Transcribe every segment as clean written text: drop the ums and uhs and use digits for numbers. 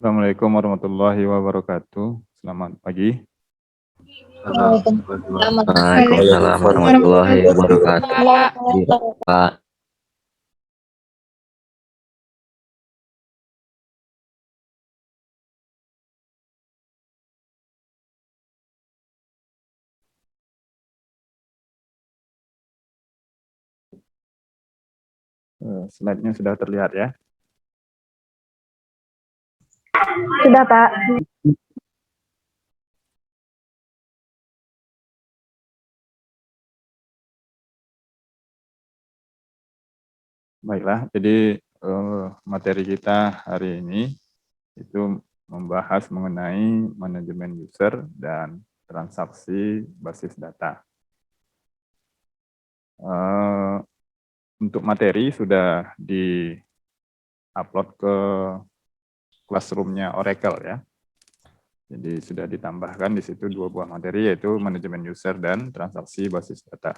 Assalamualaikum warahmatullahi wabarakatuh. Selamat pagi. Waalaikumsalam warahmatullahi wabarakatuh. Iya, Pak. Slide-nya sudah terlihat ya. Sudah, Pak. Baiklah, jadi materi kita hari ini itu membahas mengenai manajemen user dan transaksi basis data. Untuk materi sudah di-upload ke Classroom-nya Oracle ya. Jadi sudah ditambahkan di situ 2 buah materi, yaitu manajemen user dan transaksi basis data.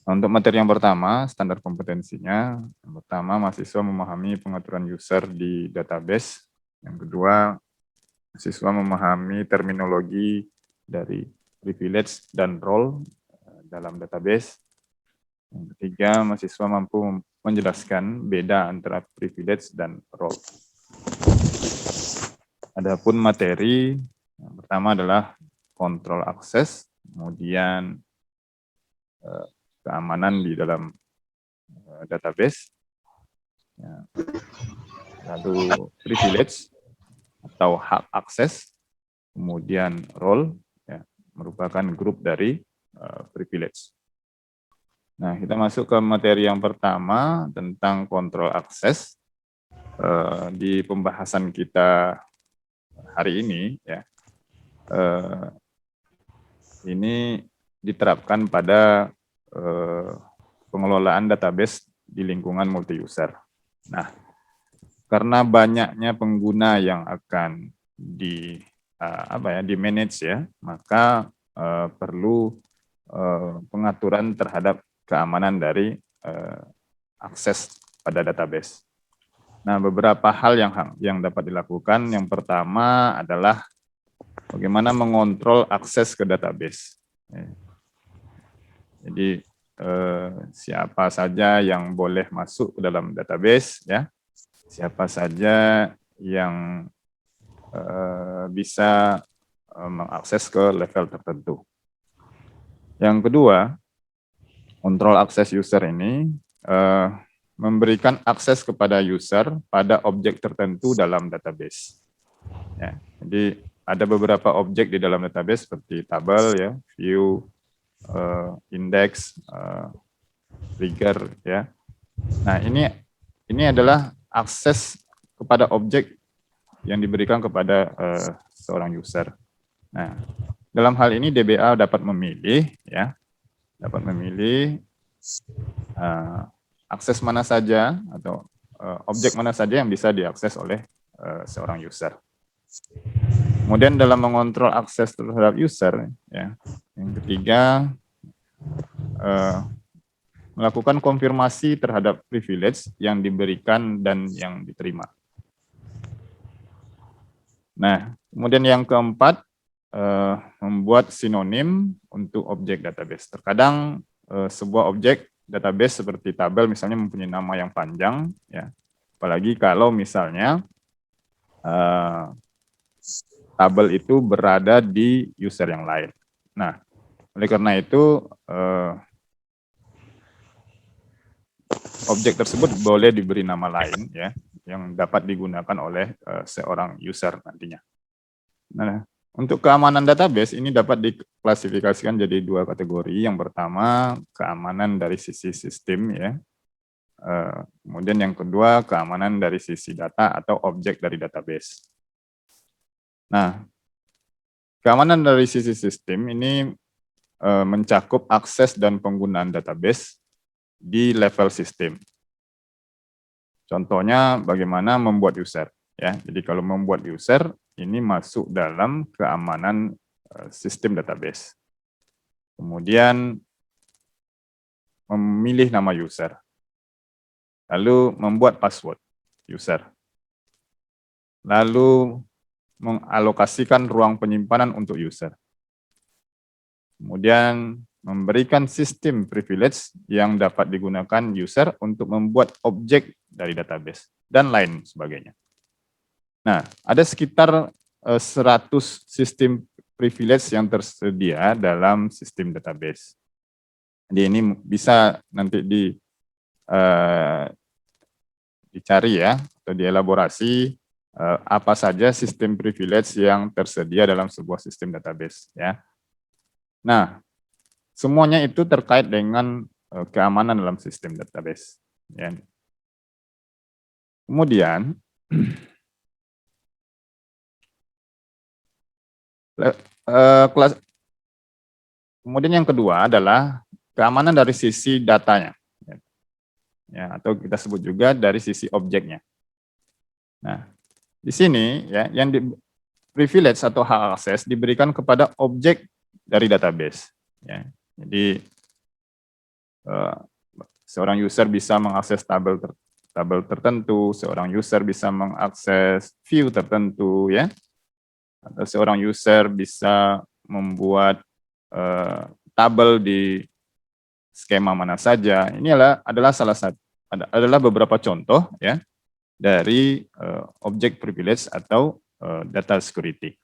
Nah, untuk materi yang pertama, standar kompetensinya. Yang pertama, mahasiswa memahami pengaturan user di database. Yang kedua, mahasiswa memahami terminologi dari privilege dan role dalam database. Yang ketiga, mahasiswa mampu menjelaskan beda antara privilege dan role. Adapun materi, yang pertama adalah kontrol akses, kemudian keamanan di dalam database, lalu privilege atau hak akses, kemudian role, ya, merupakan grup dari privilege. Nah, kita masuk ke materi yang pertama tentang kontrol akses. Di pembahasan kita hari ini, ya, ini diterapkan pada pengelolaan database di lingkungan multi-user. Nah, karena banyaknya pengguna yang akan di manage ya, maka perlu pengaturan terhadap keamanan dari akses pada database. Nah, beberapa hal yang dapat dilakukan. Yang pertama adalah bagaimana mengontrol akses ke database. Jadi siapa saja yang boleh masuk ke dalam database, ya, siapa saja yang bisa mengakses ke level tertentu. Yang kedua, kontrol akses user ini memberikan akses kepada user pada objek tertentu dalam database. Ya, jadi ada beberapa objek di dalam database seperti tabel, ya, view, index, trigger, ya. Nah, ini adalah akses kepada objek yang diberikan kepada seorang user. Nah, dalam hal ini DBA dapat memilih, ya, dapat memilih akses mana saja atau objek mana saja yang bisa diakses oleh seorang user. Kemudian dalam mengontrol akses terhadap user, ya, yang ketiga melakukan konfirmasi terhadap privilege yang diberikan dan yang diterima. Nah, kemudian yang keempat, membuat sinonim untuk objek database. Terkadang sebuah objek database seperti tabel misalnya mempunyai nama yang panjang, ya, apalagi kalau misalnya tabel itu berada di user yang lain. Nah, oleh karena itu objek tersebut boleh diberi nama lain, ya, yang dapat digunakan oleh seorang user nantinya. Nah, untuk keamanan database ini dapat diklasifikasikan jadi 2 kategori. Yang pertama, keamanan dari sisi sistem, ya. Kemudian yang kedua, keamanan dari sisi data atau objek dari database. Nah, keamanan dari sisi sistem ini mencakup akses dan penggunaan database di level sistem. Contohnya bagaimana membuat user, ya. Jadi kalau membuat user ini masuk dalam keamanan sistem database. Kemudian memilih nama user. Lalu membuat password user. lalu mengalokasikan ruang penyimpanan untuk user. Kemudian memberikan sistem privilege yang dapat digunakan user untuk membuat objek dari database, dan lain sebagainya. Nah, ada sekitar 100 sistem privilege yang tersedia dalam sistem database. Jadi ini bisa nanti dicari ya, atau dielaborasi apa saja sistem privilege yang tersedia dalam sebuah sistem database ya. Nah, semuanya itu terkait dengan keamanan dalam sistem database. Ya. Kemudian, kemudian yang kedua adalah keamanan dari sisi datanya, ya, atau kita sebut juga dari sisi objeknya. Nah, di sini ya, yang privilege atau hak akses diberikan kepada objek dari database. Ya. Jadi seorang user bisa mengakses tabel tertentu, seorang user bisa mengakses view tertentu, ya, atau seorang user bisa membuat tabel di skema mana saja. Ini adalah beberapa contoh ya dari objek privilege atau data security.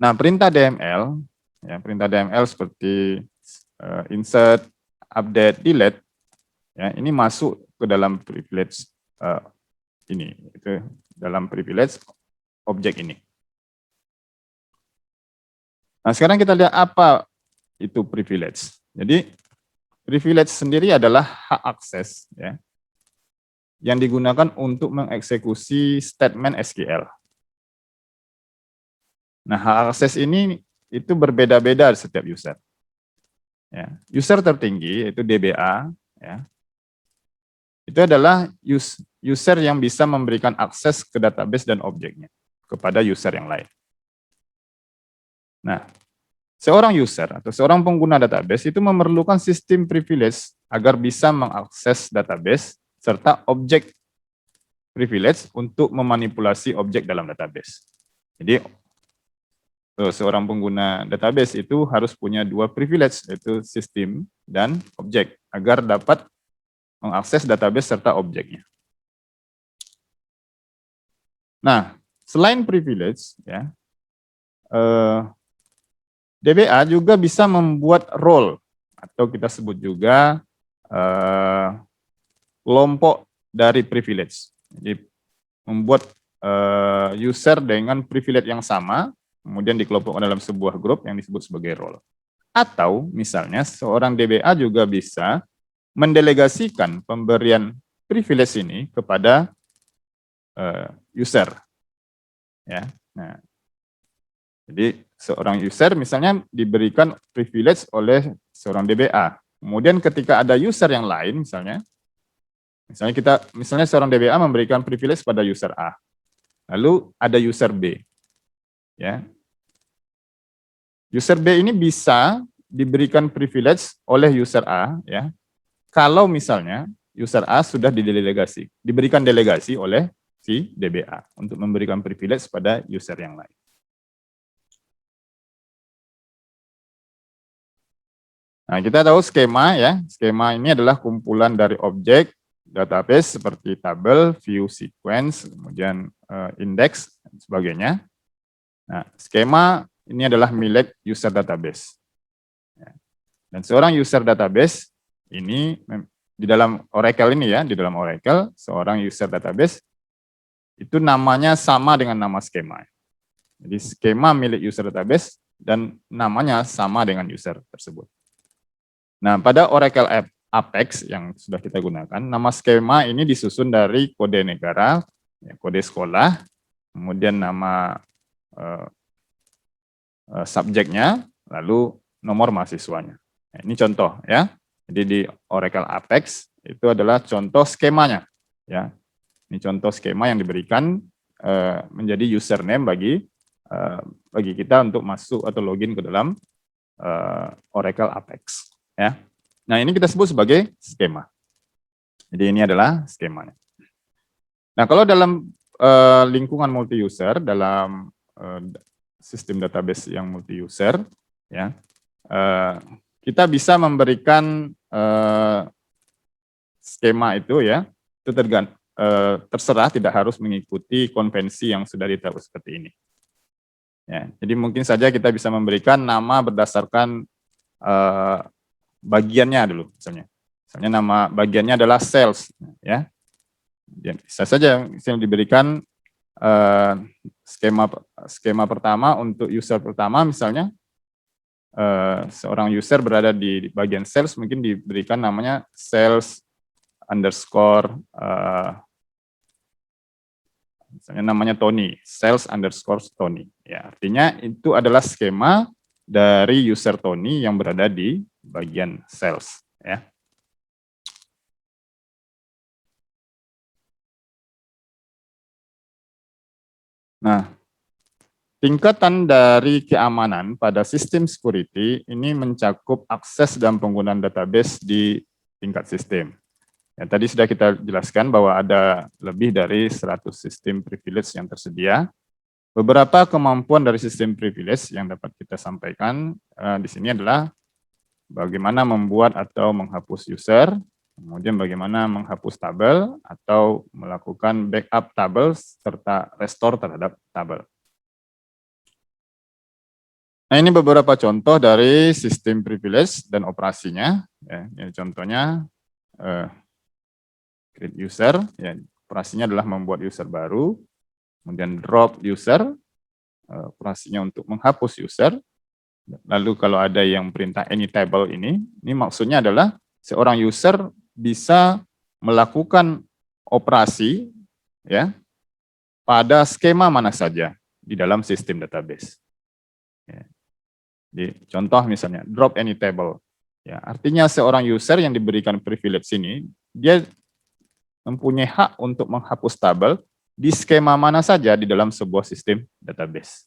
Nah, perintah DML, ya, perintah DML seperti insert, update, delete, ya, ini masuk ke dalam privilege ini, itu dalam privilege objek ini. Nah, sekarang kita lihat apa itu privilege. Jadi, privilege sendiri adalah hak akses, ya, yang digunakan untuk mengeksekusi statement SQL. Nah, hak akses ini itu berbeda-beda setiap user. Ya, user tertinggi yaitu DBA, ya, itu adalah user yang bisa memberikan akses ke database dan objeknya kepada user yang lain. Nah, seorang user atau seorang pengguna database itu memerlukan sistem privilege agar bisa mengakses database serta objek privilege untuk memanipulasi objek dalam database. Jadi, seorang pengguna database itu harus punya dua privilege, yaitu sistem dan objek, agar dapat mengakses database serta objeknya. Nah, selain privilege, ya, DBA juga bisa membuat role, atau kita sebut juga kelompok dari privilege. Jadi, membuat user dengan privilege yang sama, kemudian dikelompokkan dalam sebuah grup yang disebut sebagai role. Atau misalnya seorang DBA juga bisa mendelegasikan pemberian privilege ini kepada user. Ya. Nah, jadi seorang user misalnya diberikan privilege oleh seorang DBA. Kemudian ketika ada user yang lain misalnya seorang DBA memberikan privilege pada user A. Lalu ada user B. Ya. User B ini bisa diberikan privilege oleh user A, ya, kalau misalnya user A sudah diberikan delegasi oleh si DBA untuk memberikan privilege pada user yang lain. Nah, kita tahu skema, ya. Skema ini adalah kumpulan dari objek database seperti tabel, view, sequence, kemudian index, dan sebagainya. Nah, skema ini adalah milik user database. Dan seorang user database ini di dalam Oracle ini ya, di dalam Oracle seorang user database itu namanya sama dengan nama skema. Jadi skema milik user database dan namanya sama dengan user tersebut. Nah, pada Oracle Apex yang sudah kita gunakan, nama skema ini disusun dari kode negara, ya, kode sekolah, kemudian nama subjeknya, lalu nomor mahasiswanya. Nah, ini contoh ya. Jadi di Oracle Apex itu adalah contoh skemanya. Ya, ini contoh skema yang diberikan menjadi username bagi kita untuk masuk atau login ke dalam Oracle Apex. Ya, nah ini kita sebut sebagai skema. Jadi ini adalah skemanya. Nah kalau dalam lingkungan multi user dalam sistem database yang multi user, ya, kita bisa memberikan skema itu, ya, itu terserah, tidak harus mengikuti konvensi yang sudah ditetapkan seperti ini. Ya, jadi mungkin saja kita bisa memberikan nama berdasarkan bagiannya dulu, misalnya. Misalnya nama bagiannya adalah sales, ya. Bisa saja misalnya diberikan skema pertama untuk user pertama, misalnya seorang user berada di bagian sales, mungkin diberikan namanya sales underscore misalnya namanya Tony, sales underscore Tony. Ya, artinya itu adalah skema dari user Tony yang berada di bagian sales. Ya. Nah, tingkatan dari keamanan pada sistem security ini mencakup akses dan penggunaan database di tingkat sistem. Ya, tadi sudah kita jelaskan bahwa ada lebih dari 100 sistem privilege yang tersedia. Beberapa kemampuan dari sistem privilege yang dapat kita sampaikan di sini adalah bagaimana membuat atau menghapus user, kemudian bagaimana menghapus tabel atau melakukan backup tabel serta restore terhadap tabel. Nah, ini beberapa contoh dari sistem privilege dan operasinya. Ya, ini contohnya create user, ya, operasinya adalah membuat user baru, kemudian drop user, operasinya untuk menghapus user. Lalu kalau ada yang perintah any table ini maksudnya adalah seorang user bisa melakukan operasi, ya, pada skema mana saja di dalam sistem database. Ya. Di contoh misalnya drop any table, ya, artinya seorang user yang diberikan privilege ini dia mempunyai hak untuk menghapus tabel di skema mana saja di dalam sebuah sistem database.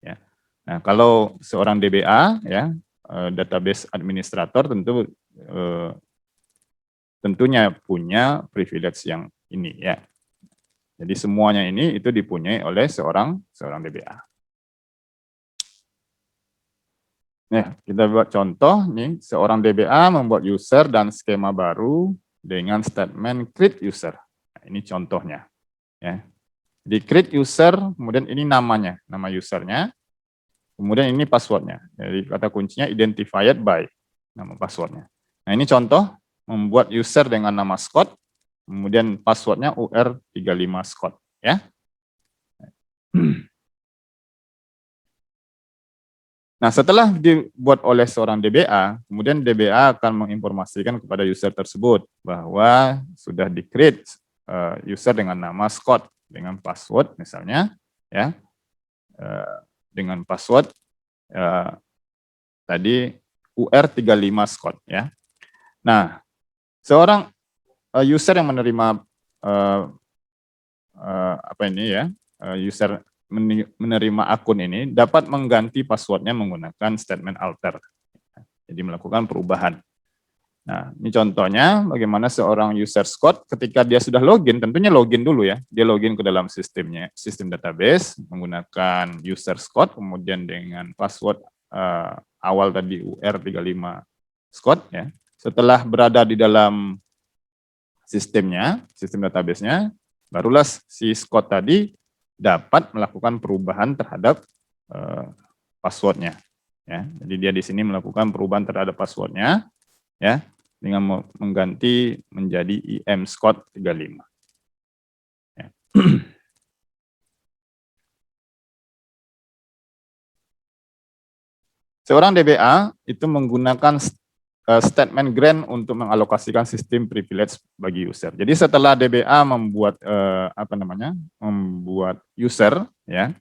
Ya. Nah, kalau seorang DBA, ya, database administrator tentunya punya privilege yang ini, ya. Jadi semuanya ini itu dipunyai oleh seorang DBA. Nah, kita buat contoh nih, seorang DBA membuat user dan skema baru dengan statement create user. Nah, ini contohnya, ya. Di create user, kemudian ini namanya, nama usernya, kemudian ini passwordnya. Jadi kata kuncinya identified by nama passwordnya. Nah, ini contoh membuat user dengan nama Scott, kemudian passwordnya UR35 Scott, ya. Nah, setelah dibuat oleh seorang DBA, kemudian DBA akan menginformasikan kepada user tersebut bahwa sudah di-create user dengan nama Scott dengan password misalnya, ya, dengan password tadi UR35 Scott, ya. Nah, seorang user yang menerima apa ini, ya, user menerima akun ini dapat mengganti passwordnya menggunakan statement alter. Jadi melakukan perubahan. Nah, ini contohnya bagaimana seorang user Scott ketika dia sudah login, tentunya login dulu, ya. Dia login ke dalam sistemnya, sistem database menggunakan user Scott, kemudian dengan password awal tadi UR35 Scott, ya. Setelah berada di dalam sistemnya, sistem database-nya, barulah si Scott tadi dapat melakukan perubahan terhadap passwordnya. Ya, jadi dia di sini melakukan perubahan terhadap passwordnya, ya, dengan mengganti menjadi IM Scott 35. Ya. Seorang DBA itu menggunakan statement grant untuk mengalokasikan sistem privilege bagi user. Jadi setelah DBA membuat membuat user, ya,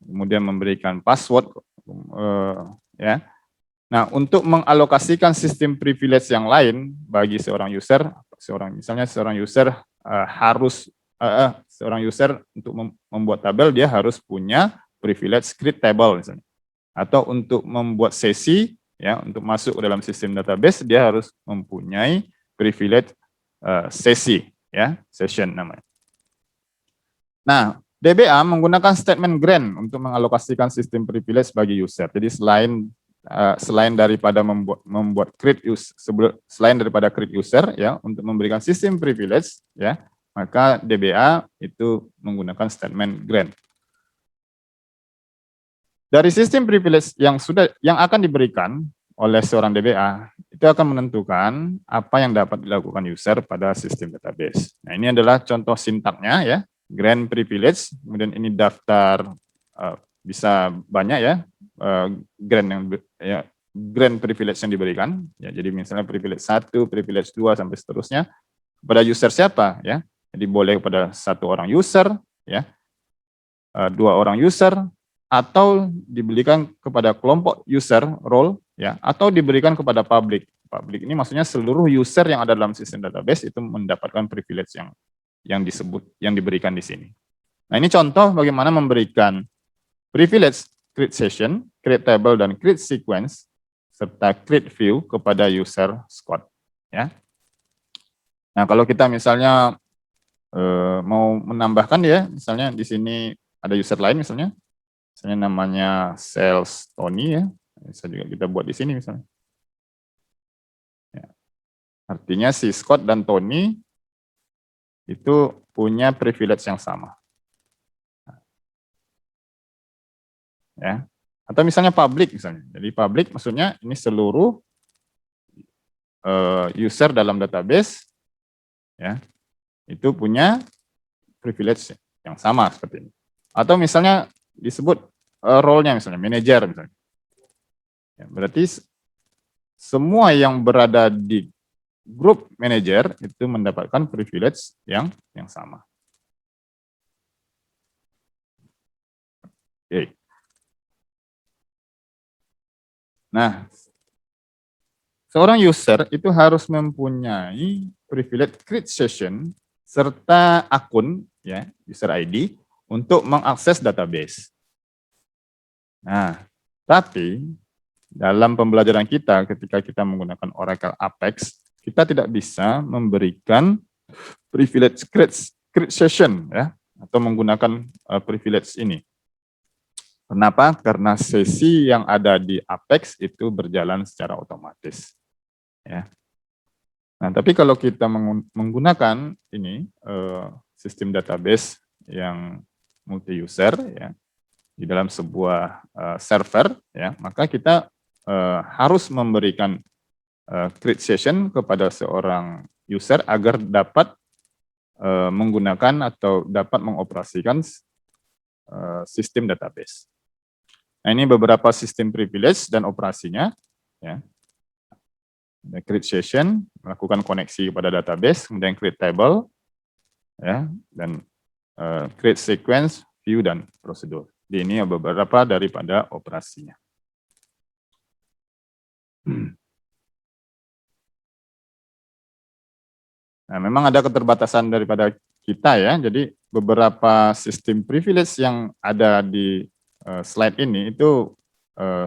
kemudian memberikan password, ya. Nah, untuk mengalokasikan sistem privilege yang lain bagi seorang user, misalnya seorang user seorang user untuk membuat tabel dia harus punya privilege create table misalnya. Atau untuk membuat sesi, ya, untuk masuk ke dalam sistem database dia harus mempunyai privilege sesi, ya, session namanya. Nah, DBA menggunakan statement grant untuk mengalokasikan sistem privilege bagi user. Jadi selain daripada membuat selain daripada create user ya untuk memberikan sistem privilege ya, maka DBA itu menggunakan statement grant. Dari sistem privilege yang akan diberikan oleh seorang DBA itu akan menentukan apa yang dapat dilakukan user pada sistem database. Nah, ini adalah contoh sintaknya ya. Grant privilege, kemudian ini daftar bisa banyak ya grant privilege yang diberikan ya. Jadi misalnya privilege 1, privilege 2 sampai seterusnya kepada user siapa ya. Jadi boleh kepada 1 orang user ya. 2 orang user atau diberikan kepada kelompok user role ya atau diberikan kepada public. Public ini maksudnya seluruh user yang ada dalam sistem database itu mendapatkan privilege yang diberikan di sini. Nah, ini contoh bagaimana memberikan privilege create session, create table dan create sequence serta create view kepada user squad ya. Nah, kalau kita misalnya mau menambahkan ya, misalnya di sini ada user lain misalnya namanya sales Tony ya, bisa juga kita buat di sini misalnya. Ya. Artinya si Scott dan Tony itu punya privilege yang sama. Ya. Atau misalnya public misalnya. Jadi public maksudnya ini seluruh user dalam database ya, itu punya privilege yang sama seperti ini. Atau misalnya disebut role-nya misalnya manager misalnya. Ya, berarti semua yang berada di grup manager itu mendapatkan privilege yang sama. Oke. Nah, seorang user itu harus mempunyai privilege create session serta akun ya, user ID untuk mengakses database. Nah, tapi dalam pembelajaran kita ketika kita menggunakan Oracle Apex, kita tidak bisa memberikan privilege create session ya atau menggunakan privilege ini. Kenapa? Karena sesi yang ada di Apex itu berjalan secara otomatis. Ya. Nah, tapi kalau kita menggunakan ini sistem database yang multi user ya di dalam sebuah server ya, maka kita harus memberikan create session kepada seorang user agar dapat menggunakan atau dapat mengoperasikan sistem database. Nah, ini beberapa sistem privilege dan operasinya ya. Create session, melakukan koneksi kepada database, kemudian create table ya, dan create sequence, view dan prosedur. Ini beberapa daripada operasinya. Nah, memang ada keterbatasan daripada kita ya. Jadi beberapa sistem privilege yang ada di slide ini itu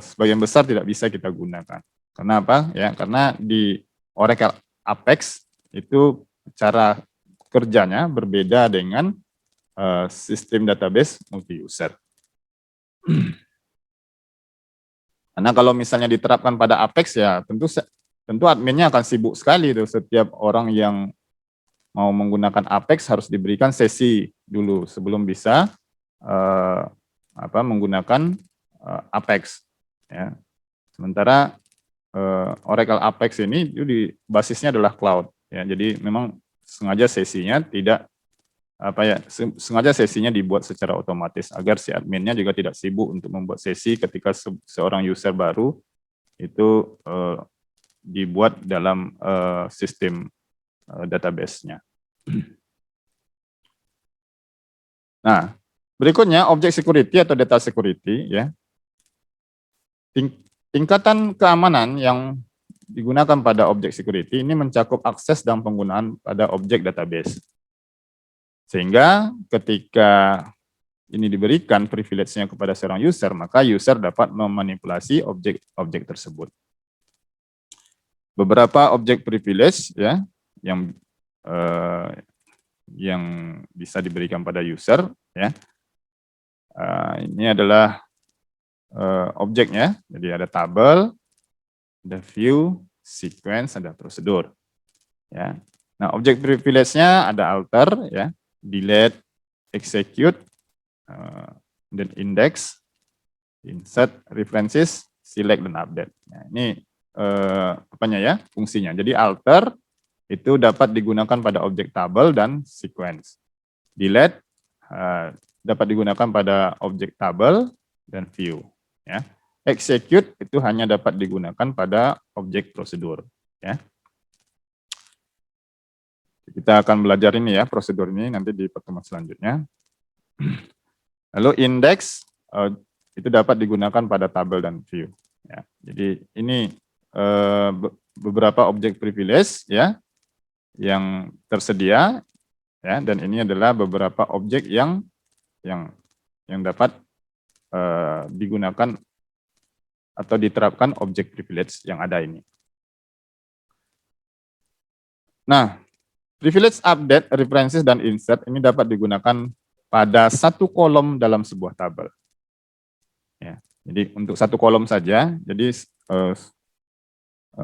sebagian besar tidak bisa kita gunakan. Kenapa? Ya, karena di Oracle Apex itu cara kerjanya berbeda dengan sistem database multi-user. Karena kalau misalnya diterapkan pada Apex ya tentu adminnya akan sibuk sekali tuh. Setiap orang yang mau menggunakan Apex harus diberikan sesi dulu sebelum bisa menggunakan Apex. Ya. Sementara Oracle Apex ini di basisnya adalah cloud. Ya. Jadi memang sengaja sesinya sengaja sesinya dibuat secara otomatis agar si adminnya juga tidak sibuk untuk membuat sesi ketika seorang user baru itu dibuat dalam sistem database-nya. Nah, berikutnya object security atau data security ya. Tingkatan keamanan yang digunakan pada object security ini mencakup akses dan penggunaan pada objek database. Sehingga ketika ini diberikan privilege-nya kepada seorang user, maka user dapat memanipulasi objek-objek tersebut. Beberapa objek privilege ya yang yang bisa diberikan pada user, ya. Ini adalah objeknya, jadi ada tabel, ada view, sequence, ada prosedur, ya. Nah, objek privilege-nya ada alter, ya, delete, execute, dan index, insert, references, select, dan update. Nah, ini apanya ya, fungsinya. Jadi alter itu dapat digunakan pada objek tabel dan sequence. Delete dapat digunakan pada objek tabel dan view. Ya. Execute itu hanya dapat digunakan pada objek prosedur. Ya. Kita akan belajar ini ya, prosedur ini nanti di pertemuan selanjutnya. Lalu index itu dapat digunakan pada tabel dan view. Ya. Jadi ini beberapa objek privilege ya yang tersedia ya, dan ini adalah beberapa objek yang dapat digunakan atau diterapkan objek privilege yang ada ini. Nah, privilege update, references, dan insert ini dapat digunakan pada satu kolom dalam sebuah tabel. Ya, jadi untuk satu kolom saja, jadi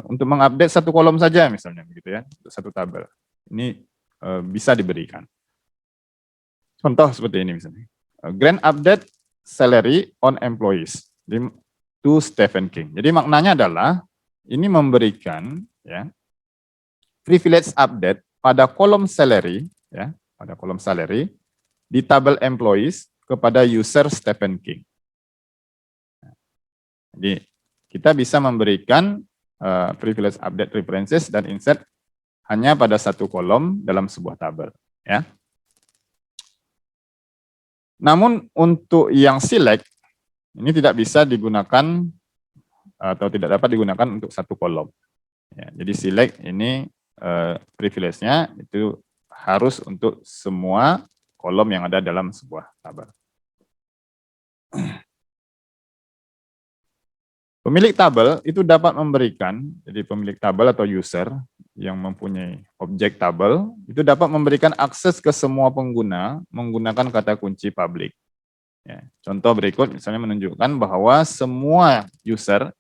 untuk mengupdate satu kolom saja misalnya begitu ya, untuk satu tabel. Ini bisa diberikan. Contoh seperti ini misalnya. Grant update salary on employees to Stephen King. Jadi maknanya adalah ini memberikan ya privilege update pada kolom salary ya, pada kolom salary di tabel employees kepada user Stephen King. Jadi kita bisa memberikan privilege update, references, dan insert hanya pada satu kolom dalam sebuah tabel. Ya. Namun untuk yang select, ini tidak bisa digunakan atau tidak dapat digunakan untuk satu kolom. Ya, jadi select ini privilege-nya itu harus untuk semua kolom yang ada dalam sebuah tabel. Pemilik tabel itu dapat memberikan, jadi pemilik tabel atau user yang mempunyai objek tabel, itu dapat memberikan akses ke semua pengguna menggunakan kata kunci public. Ya, contoh berikut misalnya menunjukkan bahwa semua user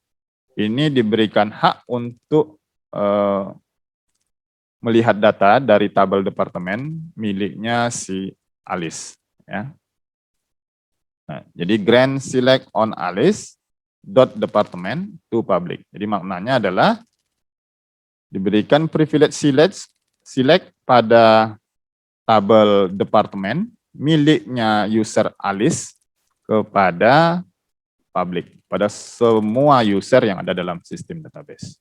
ini diberikan hak untuk melihat data dari tabel departemen miliknya si Alice. Ya. Nah, jadi grant select on Alice dot department to public. Jadi maknanya adalah diberikan privilege select pada tabel departemen miliknya user Alice kepada public, pada semua user yang ada dalam sistem database.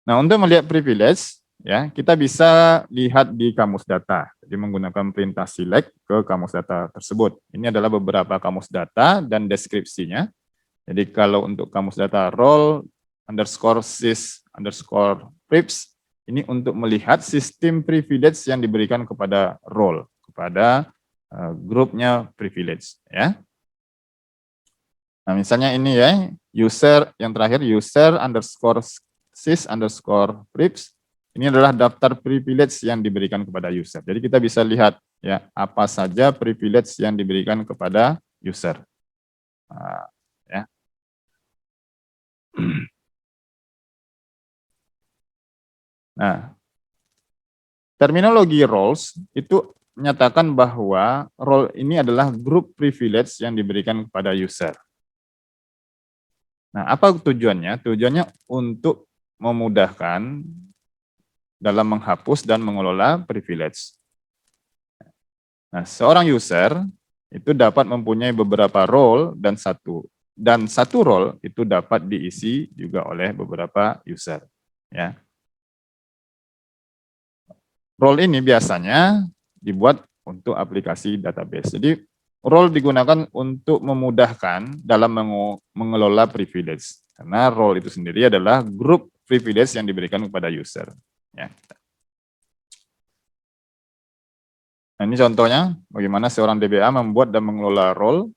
Nah, untuk melihat privilege ya, kita bisa lihat di kamus data. Jadi menggunakan perintah select ke kamus data tersebut. Ini adalah beberapa kamus data dan deskripsinya. Jadi kalau untuk kamus data role underscore sys underscore prips, ini untuk melihat sistem privilege yang diberikan kepada role, kepada grupnya privilege. Ya. Nah, misalnya ini ya, user yang terakhir user underscore sys underscore prips. Ini adalah daftar privilege yang diberikan kepada user. Jadi kita bisa lihat ya apa saja privilege yang diberikan kepada user. Ya. Nah, terminologi roles itu menyatakan bahwa role ini adalah grup privilege yang diberikan kepada user. Nah, apa tujuannya? Tujuannya untuk memudahkan dalam menghapus dan mengelola privilege. Nah, seorang user itu dapat mempunyai beberapa role dan satu role itu dapat diisi juga oleh beberapa user. Ya. Role ini biasanya dibuat untuk aplikasi database. Jadi role digunakan untuk memudahkan dalam mengelola privilege. Karena role itu sendiri adalah grup privilege yang diberikan kepada user. Ya. Nah, ini contohnya bagaimana seorang DBA membuat dan mengelola role.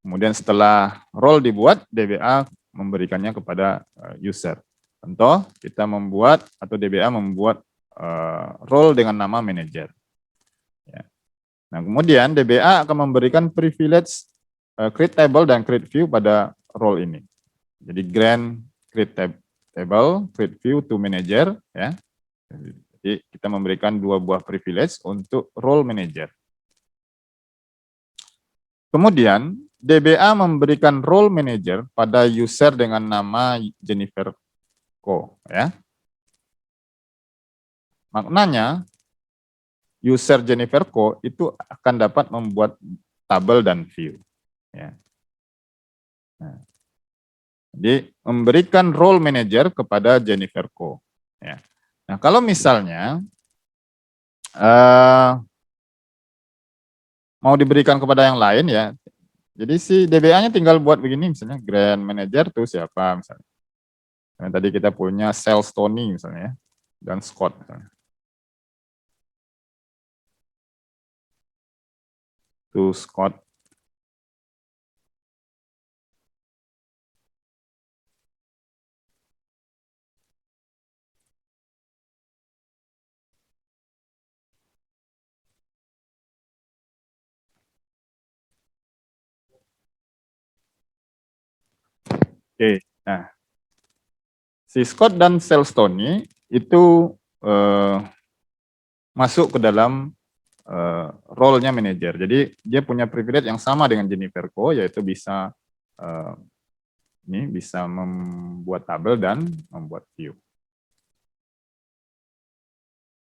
Kemudian setelah role dibuat, DBA memberikannya kepada user. Contoh, kita membuat atau DBA membuat role dengan nama manager. Ya. Nah, kemudian DBA akan memberikan privilege create table dan create view pada role ini. Jadi grant create table, create view to manager, ya. Jadi kita memberikan dua buah privilege untuk role manager. Kemudian DBA memberikan role manager pada user dengan nama Jennifer Ko, ya. Maknanya user Jennifer Ko itu akan dapat membuat tabel dan view, ya. Nah, jadi memberikan role manager kepada Jennifer Ko, ya. Nah, kalau misalnya mau diberikan kepada yang lain, ya, jadi si DBA-nya tinggal buat begini, misalnya Grand Manager tuh siapa misalnya. Nah, tadi kita punya Sales Tony misalnya, ya, dan Scott misalnya. Tuh Scott. Oke, nah si Scott dan Sales Tony itu masuk ke dalam role-nya manajer. Jadi dia punya privilege yang sama dengan Jennifer Ko, yaitu bisa bisa membuat tabel dan membuat view.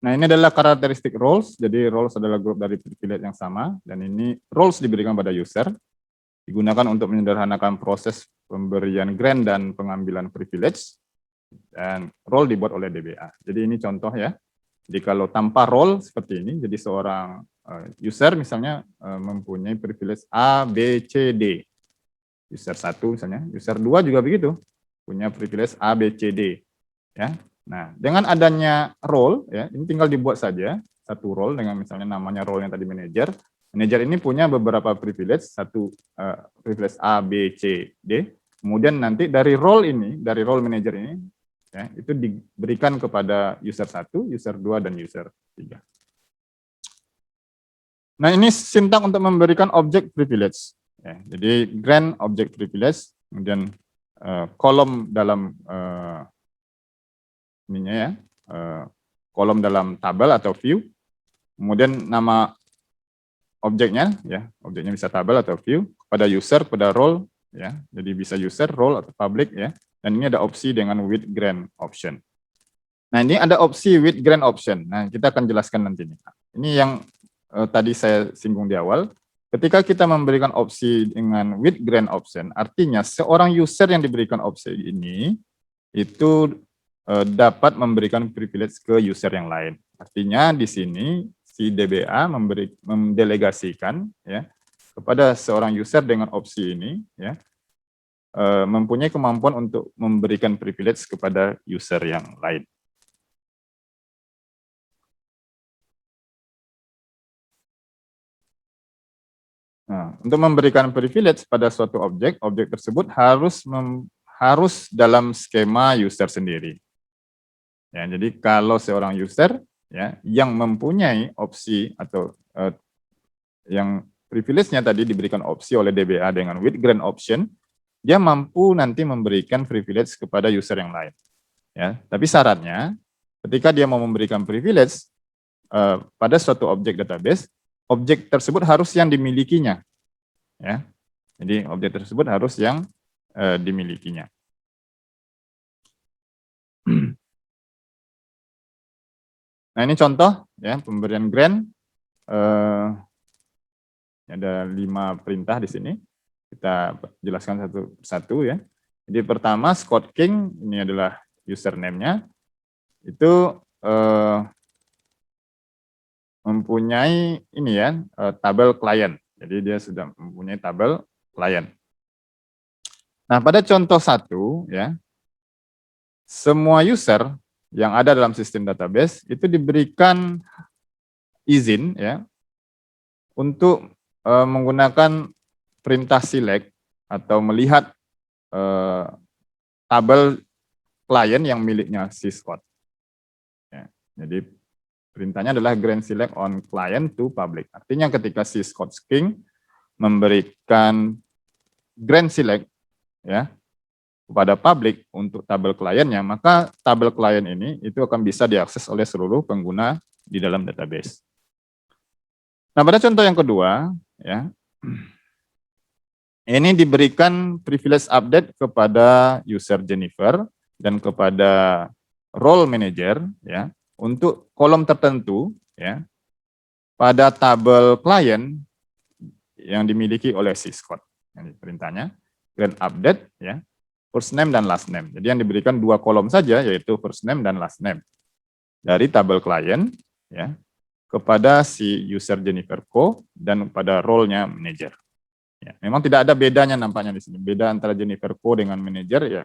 Nah, ini adalah karakteristik roles. Jadi roles adalah grup dari privilege yang sama, dan ini roles diberikan pada user, digunakan untuk menyederhanakan proses pemberian grant dan pengambilan privilege, dan role dibuat oleh DBA. Jadi ini contoh, ya. Jadi kalau tanpa role seperti ini, jadi seorang user misalnya mempunyai privilege A, B, C, D. User 1 misalnya, user 2 juga begitu, punya privilege A, B, C, D. Ya. Nah, dengan adanya role, ya, ini tinggal dibuat saja satu role dengan misalnya namanya role yang tadi manager. Manager ini punya beberapa privilege, satu privilege A, B, C, D. Kemudian nanti dari role ini, dari role manager ini, ya, itu diberikan kepada user 1, user 2, dan user 3. Nah, ini sintaks untuk memberikan objek privilege. Ya, jadi grant object privilege, kemudian kolom dalam ininya, ya, kolom dalam tabel atau view, kemudian nama objeknya, ya, objeknya bisa tabel atau view, pada user, pada role, ya, jadi bisa user, role atau public, ya, dan ini ada opsi dengan with grant option. Nah, ini ada opsi with grant option. Nah, kita akan jelaskan nanti. Ini yang tadi saya singgung di awal. Ketika kita memberikan opsi dengan with grant option, artinya seorang user yang diberikan opsi ini itu dapat memberikan privilege ke user yang lain. Artinya di sini si DBA mendelegasikan, ya, kepada seorang user dengan opsi ini, ya, mempunyai kemampuan untuk memberikan privilege kepada user yang lain. Nah, untuk memberikan privilege pada suatu objek, objek tersebut harus dalam skema user sendiri. Ya, jadi kalau seorang user, ya, yang mempunyai opsi atau yang privilege-nya tadi diberikan opsi oleh DBA dengan with grant option, dia mampu nanti memberikan privilege kepada user yang lain. Ya, tapi syaratnya ketika dia mau memberikan privilege pada suatu objek database, objek tersebut harus yang dimilikinya. Ya, jadi objek tersebut harus yang dimilikinya. Nah, ini contoh, ya, pemberian grant. Ada 5 perintah di sini. Kita jelaskan satu persatu, ya. Jadi pertama Scott King, ini adalah username-nya. Itu mempunyai ini, ya, tabel klien. Jadi dia sudah mempunyai tabel klien. Nah, pada contoh 1, ya, semua user yang ada dalam sistem database itu diberikan izin, ya, untuk menggunakan perintah select atau melihat tabel klien yang miliknya si Scott. Ya, jadi perintahnya adalah grant select on client to public. Artinya ketika si Scott King memberikan grant select ya kepada public untuk tabel kliennya, maka tabel klien ini itu akan bisa diakses oleh seluruh pengguna di dalam database. Nah, pada contoh yang kedua, ya, ini diberikan privilege update kepada user Jennifer dan kepada role manager, ya, untuk kolom tertentu, ya, pada tabel klien yang dimiliki oleh si Scott. Ini perintahnya, grant update, ya, first name dan last name. Jadi yang diberikan 2 kolom saja, yaitu first name dan last name dari tabel klien, ya, kepada si user Jennifer Co dan pada role-nya manager. Ya, memang tidak ada bedanya nampaknya di sini. Beda antara Jennifer Co dengan manager ya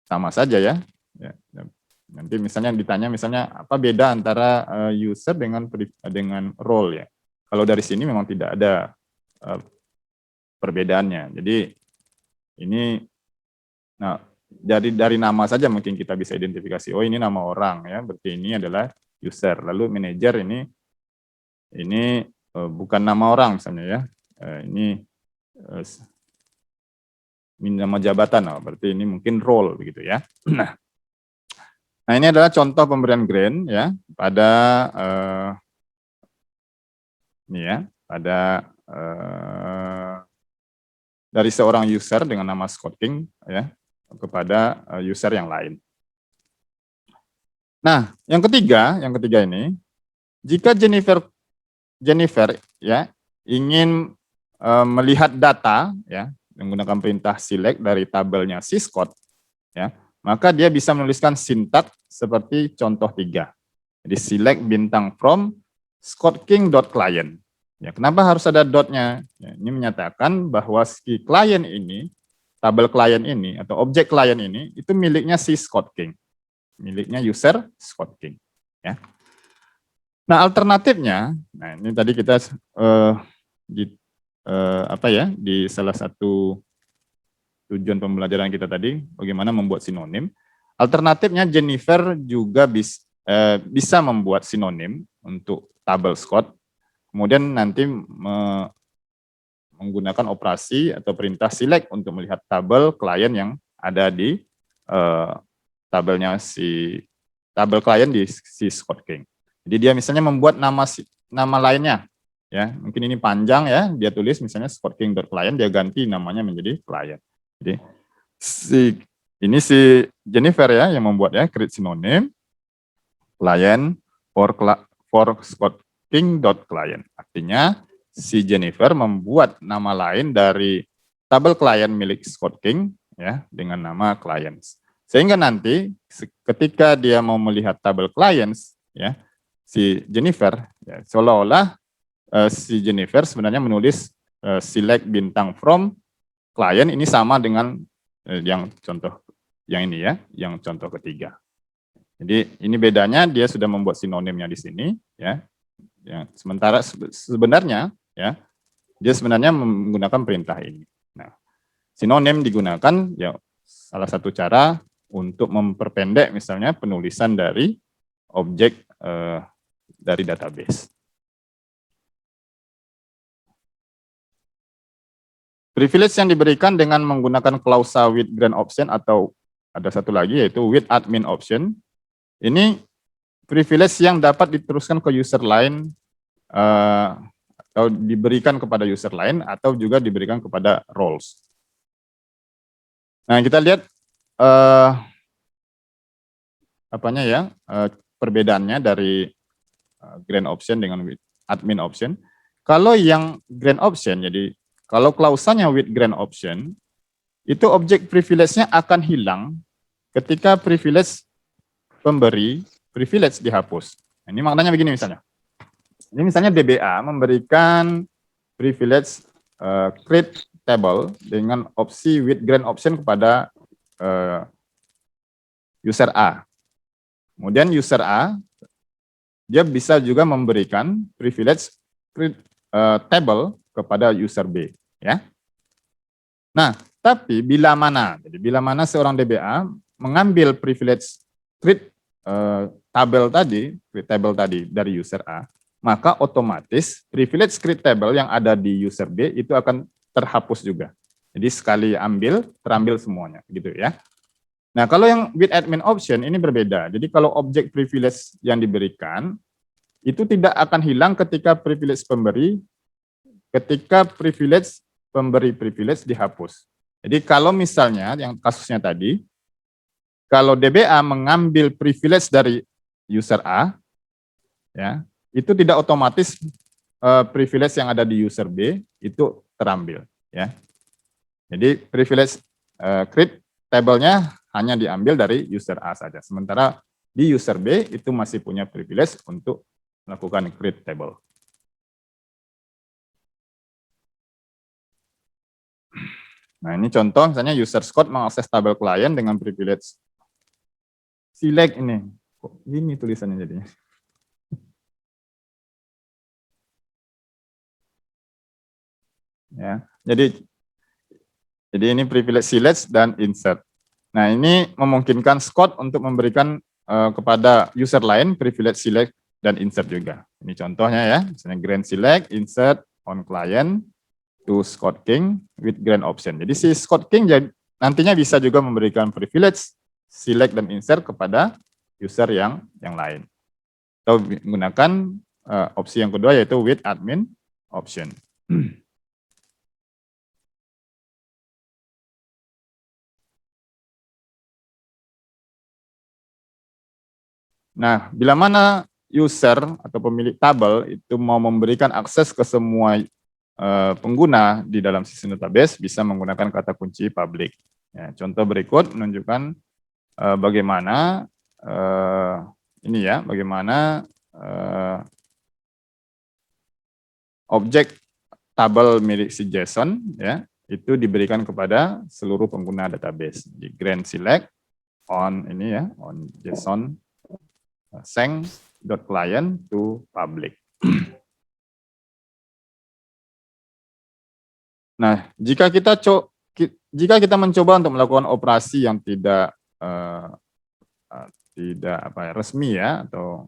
sama saja ya. Ya. Nanti misalnya ditanya misalnya apa beda antara user dengan role ya. Kalau dari sini memang tidak ada perbedaannya. Jadi ini, nah dari nama saja mungkin kita bisa identifikasi. Oh ini nama orang ya, berarti ini adalah user. Lalu manager ini bukan nama orang misalnya ya. Ini nama jabatan, berarti ini mungkin role begitu ya. Nah ini adalah contoh pemberian grant ya pada ini ya pada dari seorang user dengan nama Scott King ya kepada user yang lain. Nah, yang ketiga ini, jika Jennifer ya ingin melihat data ya menggunakan perintah select dari tabelnya si Scott ya, maka dia bisa menuliskan sintak seperti contoh 3. Jadi select bintang from scottking.client. Ya, kenapa harus ada dotnya? Ya, ini menyatakan bahwa si klien ini, tabel klien ini atau objek klien ini itu miliknya si Scott King, miliknya user Scott King. Ya. Nah alternatifnya, nah ini tadi kita di salah satu tujuan pembelajaran kita tadi, bagaimana membuat sinonim. Alternatifnya Jennifer juga bisa membuat sinonim untuk tabel Scott. Kemudian nanti menggunakan operasi atau perintah select untuk melihat tabel klien yang ada di tabel klien di si Scott King. Jadi dia misalnya membuat nama lainnya, ya mungkin ini panjang ya, dia tulis misalnya scottking.client, dia ganti namanya menjadi client. Jadi si Jennifer ya yang membuat ya create synonym client for scottking.client. Artinya si Jennifer membuat nama lain dari tabel klien milik Scott King ya dengan nama clients. Sehingga nanti ketika dia mau melihat tabel clients ya si Jennifer ya, seolah-olah si Jennifer sebenarnya menulis select bintang from client ini sama dengan yang contoh yang ini ya, yang contoh ketiga. Jadi ini bedanya dia sudah membuat sinonimnya di sini ya. Ya, sementara sebenarnya ya dia sebenarnya menggunakan perintah ini. Nah, sinonim digunakan ya salah satu cara untuk memperpendek misalnya penulisan dari objek dari database. Privilege yang diberikan dengan menggunakan klausa with grant option atau ada satu lagi yaitu with admin option. Ini privilege yang dapat diteruskan ke user lain atau diberikan kepada user lain atau juga diberikan kepada roles. Nah, kita lihat perbedaannya dari grant option dengan with admin option. Kalau yang grant option, jadi kalau klausanya with grant option, itu objek privilege-nya akan hilang ketika privilege pemberi privilege dihapus. Ini maknanya begini misalnya. Ini misalnya DBA memberikan privilege create table dengan opsi with grant option kepada user A. Kemudian user A, dia bisa juga memberikan privilege create table kepada user B. Ya. Nah, Tapi bila mana, jadi bila mana seorang DBA mengambil privilege create tabel tadi, create table tadi dari user A, maka otomatis privilege create table yang ada di user B itu akan terhapus juga. Jadi sekali ambil, terambil semuanya, gitu ya. Nah, kalau yang with admin option ini berbeda. Jadi kalau objek privilege yang diberikan itu tidak akan hilang ketika privilege pemberi, ketika privilege pemberi privilege dihapus. Jadi kalau misalnya yang kasusnya tadi, kalau DBA mengambil privilege dari user A, ya, itu tidak otomatis privilege yang ada di user B itu terambil, ya. Jadi privilege create table-nya hanya diambil dari user A saja. Sementara di user B itu masih punya privilege untuk melakukan create table. Nah, ini contoh misalnya user Scott mengakses tabel klien dengan privilege select ini. Kok gini tulisannya jadinya? Ya, jadi ini privilege select dan insert. Nah, ini memungkinkan Scott untuk memberikan kepada user lain privilege select dan insert juga. Ini contohnya ya, misalnya grant select, insert on client to Scott King with grant option. Jadi si Scott King nantinya bisa juga memberikan privilege select dan insert kepada user yang lain. Atau menggunakan opsi yang kedua yaitu with admin option. Nah, bila mana user atau pemilik tabel itu mau memberikan akses ke semua pengguna di dalam sistem database bisa menggunakan kata kunci public. Ya, contoh berikut menunjukkan bagaimana ini ya, bagaimana objek tabel milik si JSON ya itu diberikan kepada seluruh pengguna database. Di grant select on ini ya, on JSON seng.client to public. Nah, jika kita mencoba untuk melakukan operasi yang tidak resmi ya atau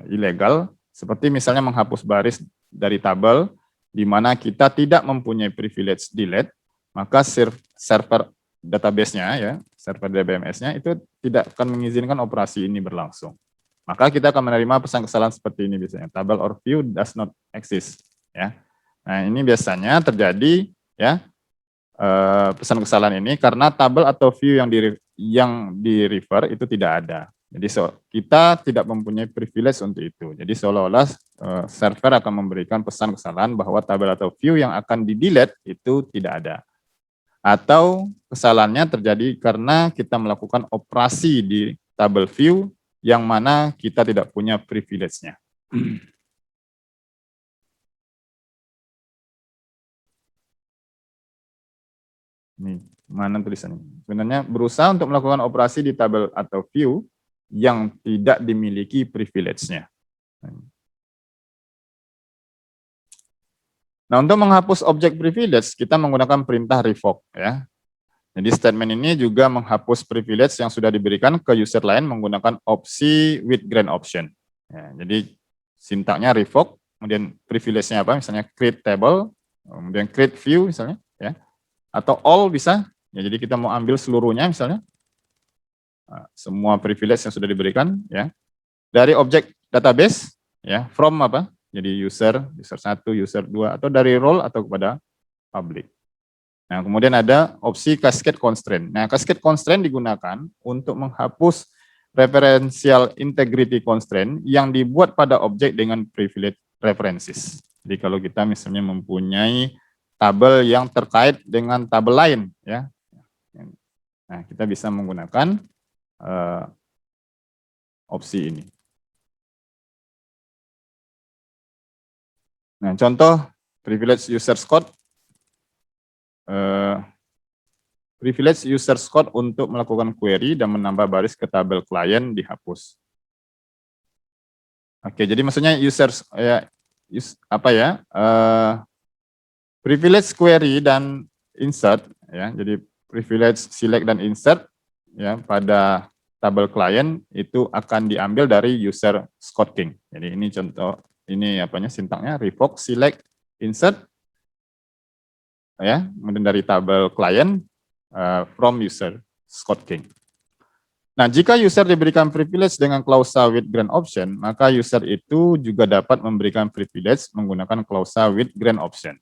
ilegal, seperti misalnya menghapus baris dari tabel di mana kita tidak mempunyai privilege delete, maka server database-nya ya, server DBMS-nya itu tidak akan mengizinkan operasi ini berlangsung. Maka kita akan menerima pesan kesalahan seperti ini biasanya, table or view does not exist ya. Nah, ini biasanya terjadi ya pesan kesalahan ini karena tabel atau view yang di refer itu tidak ada. Jadi kita tidak mempunyai privilege untuk itu. Jadi seolah-olah server akan memberikan pesan kesalahan bahwa tabel atau view yang akan di-delete itu tidak ada. Atau kesalahannya terjadi karena kita melakukan operasi di tabel view yang mana kita tidak punya privilege-nya. Ini mana tulisannya? Sebenarnya berusaha untuk melakukan operasi di tabel atau view yang tidak dimiliki privilege-nya. Nah, untuk menghapus objek privilege, kita menggunakan perintah revoke ya. Jadi statement ini juga menghapus privilege yang sudah diberikan ke user lain menggunakan opsi with grant option. Ya, jadi sintaknya revoke, kemudian privilege-nya apa? Misalnya create table, kemudian create view misalnya, ya. Atau all bisa. Ya, jadi kita mau ambil seluruhnya misalnya. Nah, semua privilege yang sudah diberikan ya. Dari objek database ya, from apa? Jadi user 1, user 2 atau dari role atau kepada public. Nah, kemudian ada opsi cascade constraint. Nah, cascade constraint digunakan untuk menghapus referential integrity constraint yang dibuat pada objek dengan privilege references. Jadi kalau kita misalnya mempunyai tabel yang terkait dengan tabel lain, ya, nah kita bisa menggunakan opsi ini. Nah, contoh privilege user code. Privilege user code untuk melakukan query dan menambah baris ke tabel klien dihapus. Oke, jadi maksudnya privilege query dan insert ya. Jadi privilege select dan insert ya pada tabel client itu akan diambil dari user scoping. Jadi ini contoh, ini apanya sintaknya, revoke, select, insert ya, kemudian dari tabel client from user scoping. Nah, jika user diberikan privilege dengan klausa with grant option, maka user itu juga dapat memberikan privilege menggunakan klausa with grant option.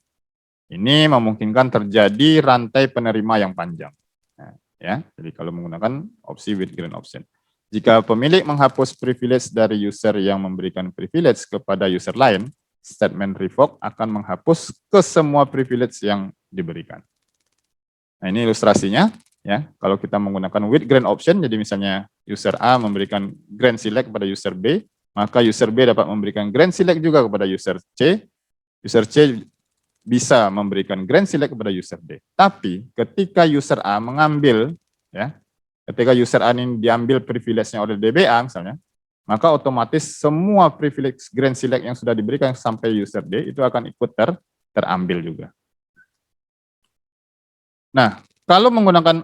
Ini memungkinkan terjadi rantai penerima yang panjang. Nah, ya, jadi kalau menggunakan opsi with grant option. Jika pemilik menghapus privilege dari user yang memberikan privilege kepada user lain, statement revoke akan menghapus ke semua privilege yang diberikan. Nah, ini ilustrasinya. Ya, kalau kita menggunakan with grant option, jadi misalnya user A memberikan grant select kepada user B, maka user B dapat memberikan grant select juga kepada user C. User C bisa memberikan grant select kepada user D. Tapi ketika user A mengambil, ya, ketika user A ini diambil privilege-nya oleh DBA misalnya, maka otomatis semua privilege grant select yang sudah diberikan sampai user D itu akan ikut terambil juga. Nah, kalau menggunakan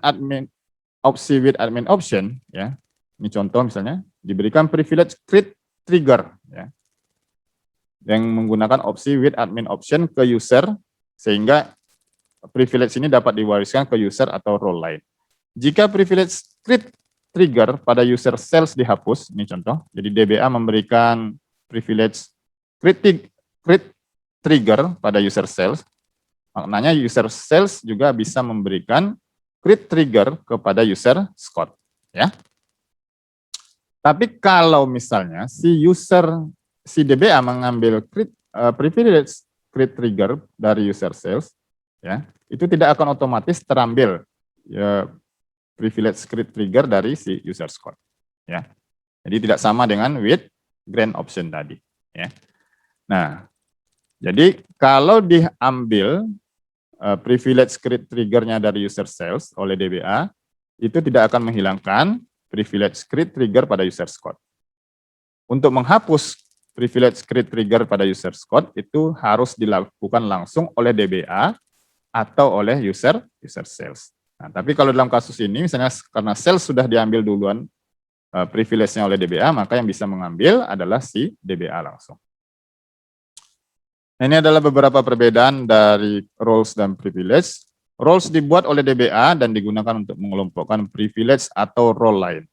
opsi with admin option, ya, ini contoh misalnya diberikan privilege create trigger, ya, yang menggunakan opsi with admin option ke user sehingga privilege ini dapat diwariskan ke user atau role lain. Jika privilege create trigger pada user sales dihapus, ini contoh, jadi DBA memberikan privilege create trigger pada user sales. Maknanya user sales juga bisa memberikan create trigger kepada user Scott, ya. Tapi kalau misalnya si DBA mengambil privilege create trigger dari user sales, ya, itu tidak akan otomatis terambil ya, privilege create trigger dari si user Scott, ya. Jadi tidak sama dengan with grant option tadi, ya. Nah, jadi kalau diambil privilege create triggernya dari user sales oleh DBA, itu tidak akan menghilangkan privilege create trigger pada user Scott. Untuk menghapus privilege create trigger pada user Scott itu harus dilakukan langsung oleh DBA atau oleh user sales. Nah, tapi kalau dalam kasus ini misalnya karena sales sudah diambil duluan privilege-nya oleh DBA, maka yang bisa mengambil adalah si DBA langsung. Ini adalah beberapa perbedaan dari roles dan privilege. Roles dibuat oleh DBA dan digunakan untuk mengelompokkan privilege atau role lain.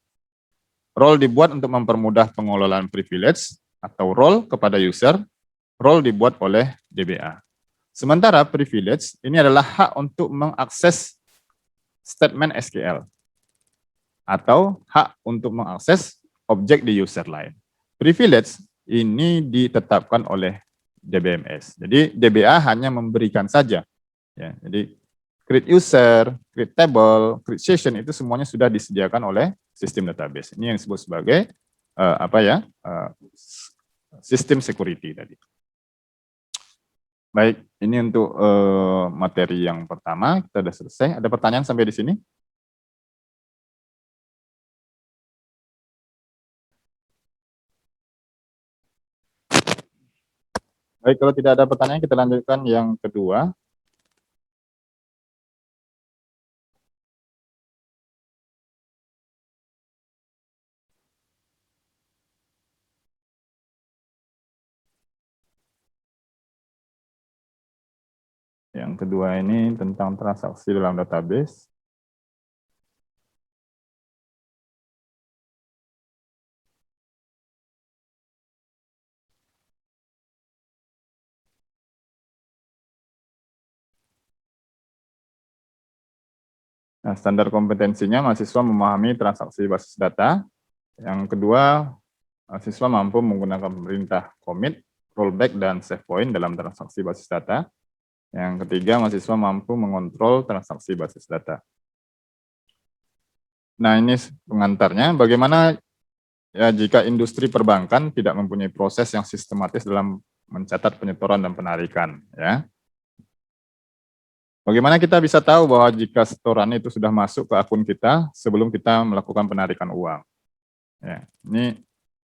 Role dibuat untuk mempermudah pengelolaan privilege atau role kepada user. Role dibuat oleh DBA. Sementara privilege ini adalah hak untuk mengakses statement SQL atau hak untuk mengakses objek di user lain. Privilege ini ditetapkan oleh DBMS. Jadi DBA hanya memberikan saja. Ya, jadi create user, create table, create session itu semuanya sudah disediakan oleh sistem database. Ini yang disebut sebagai sistem security tadi. Baik, ini untuk materi yang pertama kita sudah selesai. Ada pertanyaan sampai di sini? Baik, kalau tidak ada pertanyaan, kita lanjutkan yang kedua. Yang kedua ini tentang transaksi dalam database. Nah, standar kompetensinya mahasiswa memahami transaksi basis data. Yang kedua, mahasiswa mampu menggunakan perintah commit, rollback, dan save point dalam transaksi basis data. Yang ketiga, mahasiswa mampu mengontrol transaksi basis data. Nah, ini pengantarnya. Bagaimana ya jika industri perbankan tidak mempunyai proses yang sistematis dalam mencatat penyetoran dan penarikan, ya. Bagaimana kita bisa tahu bahwa jika setoran itu sudah masuk ke akun kita sebelum kita melakukan penarikan uang? Ya, ini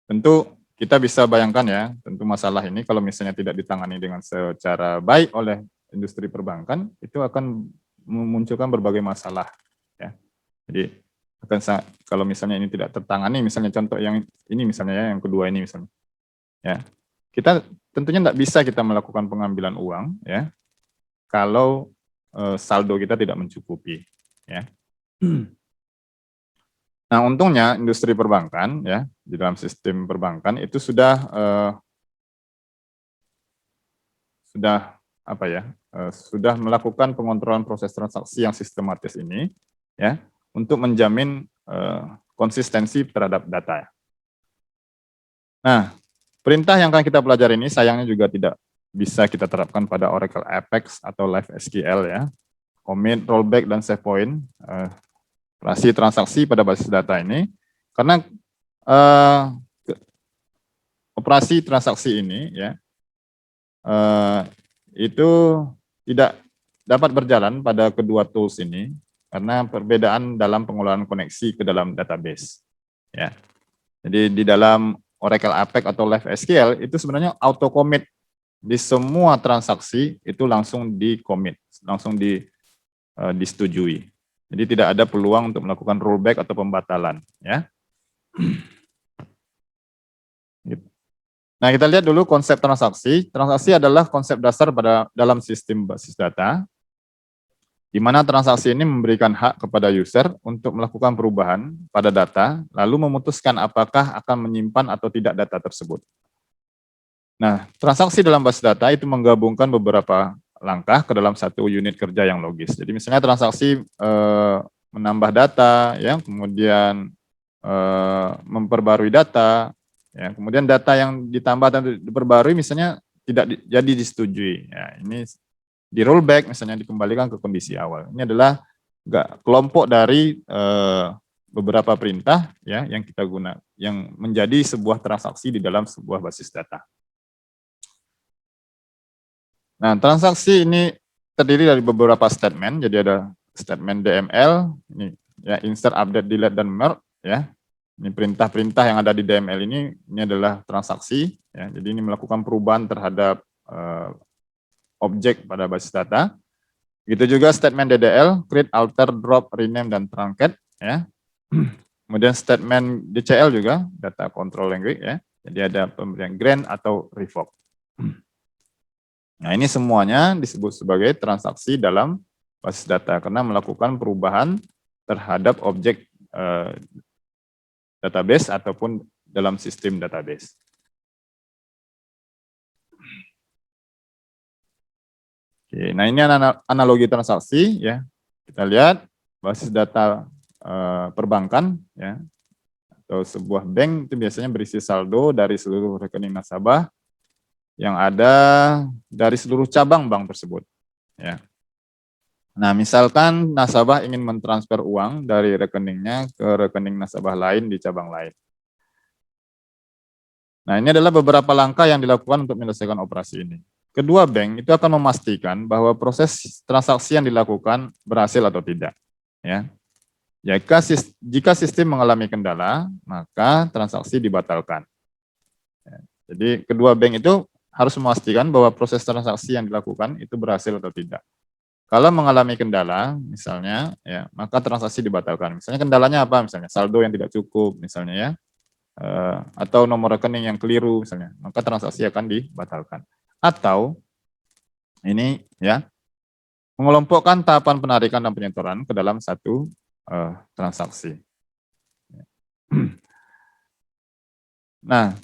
tentu kita bisa bayangkan ya, tentu masalah ini kalau misalnya tidak ditangani dengan secara baik oleh industri perbankan, itu akan memunculkan berbagai masalah Jadi kalau misalnya ini tidak tertangani, misalnya contoh yang ini misalnya ya, yang kedua ini misalnya, ya kita tentunya tidak bisa kita melakukan pengambilan uang ya kalau saldo kita tidak mencukupi. Ya. Nah untungnya industri perbankan ya di dalam sistem perbankan itu sudah apa ya sudah melakukan pengontrolan proses transaksi yang sistematis ini ya untuk menjamin konsistensi terhadap data. Nah, perintah yang akan kita pelajari ini sayangnya juga tidak bisa kita terapkan pada Oracle Apex atau Live SQL ya. Commit, rollback, dan save point, operasi transaksi pada basis data ini, karena operasi transaksi ini ya itu tidak dapat berjalan pada kedua tools ini karena perbedaan dalam pengelolaan koneksi ke dalam database. Ya. Jadi di dalam Oracle Apex atau Live SQL itu sebenarnya auto commit di semua transaksi itu langsung di commit, langsung disetujui. Jadi tidak ada peluang untuk melakukan rollback atau pembatalan. Ya. Nah kita lihat dulu konsep transaksi. Transaksi adalah konsep dasar dalam sistem basis data, di mana transaksi ini memberikan hak kepada user untuk melakukan perubahan pada data, lalu memutuskan apakah akan menyimpan atau tidak data tersebut. Nah, transaksi dalam basis data itu menggabungkan beberapa langkah ke dalam satu unit kerja yang logis. Jadi misalnya transaksi menambah data, ya, kemudian memperbarui data, ya, kemudian data yang ditambah dan diperbarui misalnya tidak jadi disetujui. Ya, ini di rollback misalnya dikembalikan ke kondisi awal. Ini adalah kelompok dari beberapa perintah ya yang kita gunakan yang menjadi sebuah transaksi di dalam sebuah basis data. Nah, transaksi ini terdiri dari beberapa statement. Jadi ada statement DML, ini ya insert, update, delete, dan merge ya. Ini perintah-perintah yang ada di DML ini adalah transaksi ya. Jadi ini melakukan perubahan terhadap objek pada basis data. Begitu juga statement DDL, create, alter, drop, rename, dan truncate. Ya. Kemudian statement DCL juga, data control language. Ya. Jadi ada pemberian grant atau revoke. Nah ini semuanya disebut sebagai transaksi dalam basis data karena melakukan perubahan terhadap objek database ataupun dalam sistem database. Oke, nah ini analogi transaksi ya. Kita lihat basis data perbankan ya atau sebuah bank itu biasanya berisi saldo dari seluruh rekening nasabah yang ada dari seluruh cabang bank tersebut. Ya. Nah, misalkan nasabah ingin mentransfer uang dari rekeningnya ke rekening nasabah lain di cabang lain. Nah, ini adalah beberapa langkah yang dilakukan untuk menyelesaikan operasi ini. Kedua bank itu akan memastikan bahwa proses transaksi yang dilakukan berhasil atau tidak. Ya. Jika sistem mengalami kendala, maka transaksi dibatalkan. Ya. Jadi kedua bank itu harus memastikan bahwa proses transaksi yang dilakukan itu berhasil atau tidak. Kalau mengalami kendala, misalnya, ya, maka transaksi dibatalkan. Misalnya kendalanya apa? Misalnya saldo yang tidak cukup, misalnya ya, atau nomor rekening yang keliru, misalnya, maka transaksi akan dibatalkan. Atau ini ya mengelompokkan tahapan penarikan dan penyetoran ke dalam satu transaksi. Nah,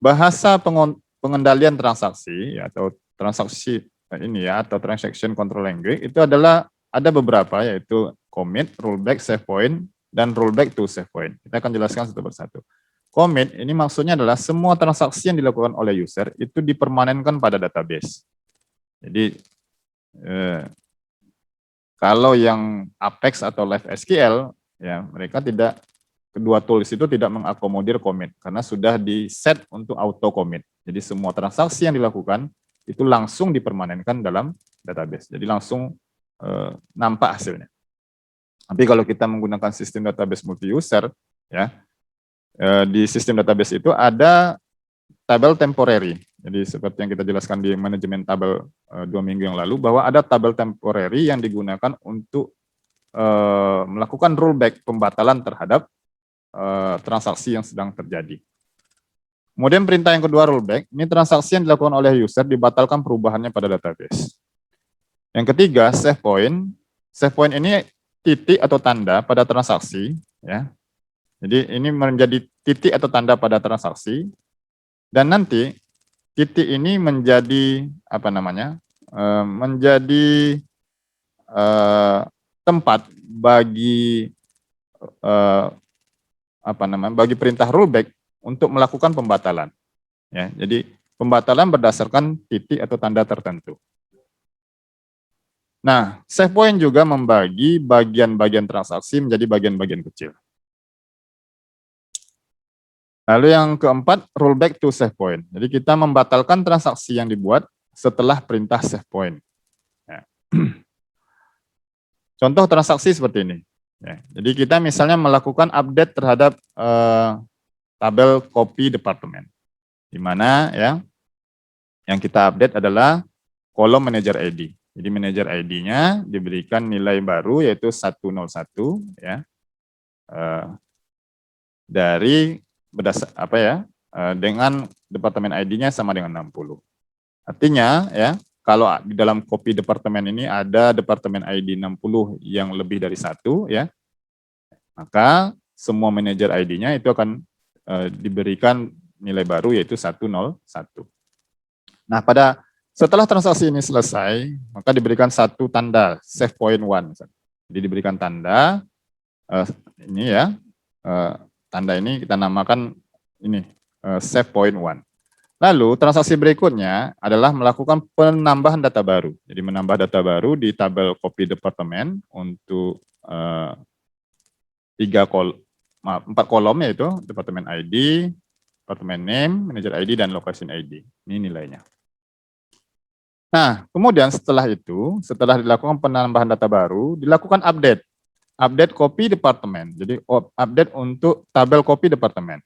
bahasa pengendalian transaksi ya, atau transaksi ini ya atau transaction control language itu adalah ada beberapa yaitu commit, rollback, save point, dan rollback to save point. Kita akan jelaskan satu persatu. Commit ini maksudnya adalah semua transaksi yang dilakukan oleh user itu dipermanenkan pada database. Jadi kalau yang Apex atau Live SQL ya mereka tidak, kedua tools itu tidak mengakomodir commit karena sudah di set untuk auto commit. Jadi semua transaksi yang dilakukan itu langsung dipermanenkan dalam database. Jadi langsung nampak hasilnya. Tapi kalau kita menggunakan sistem database multi user ya di sistem database itu ada tabel temporary. Jadi seperti yang kita jelaskan di manajemen tabel 2 minggu yang lalu, bahwa ada tabel temporary yang digunakan untuk melakukan rollback pembatalan terhadap transaksi yang sedang terjadi. Kemudian perintah yang kedua rollback, ini transaksi yang dilakukan oleh user dibatalkan perubahannya pada database. Yang ketiga save point. Save point ini titik atau tanda pada transaksi, ya. Jadi ini menjadi titik atau tanda pada transaksi, dan nanti titik ini menjadi apa namanya? Menjadi tempat bagi bagi perintah rollback untuk melakukan pembatalan. Ya, jadi pembatalan berdasarkan titik atau tanda tertentu. Nah, save point juga membagi bagian-bagian transaksi menjadi bagian-bagian kecil. Lalu yang keempat, rollback to save point. Jadi kita membatalkan transaksi yang dibuat setelah perintah save point. Ya. Contoh transaksi seperti ini. Ya, jadi kita misalnya melakukan update terhadap tabel copy departemen, di mana ya yang kita update adalah kolom manager ID. Jadi manager ID-nya diberikan nilai baru yaitu 101 ya. Dari dengan departemen ID-nya sama dengan 60. Artinya ya, kalau di dalam copy departemen ini ada departemen ID 60 yang lebih dari 1 ya, maka semua manajer ID-nya itu akan diberikan nilai baru yaitu 101. Nah, setelah transaksi ini selesai, maka diberikan satu tanda save point 1. Jadi diberikan tanda ini ya, tanda ini kita namakan ini save point 1. Lalu transaksi berikutnya adalah melakukan penambahan data baru. Jadi menambah data baru di tabel copy departemen untuk 4 kolom yaitu departemen ID, departemen name, manager ID, dan location ID. Ini nilainya. Nah, kemudian setelah itu, setelah dilakukan penambahan data baru, dilakukan update. Update copy departemen. Jadi update untuk tabel copy departemen.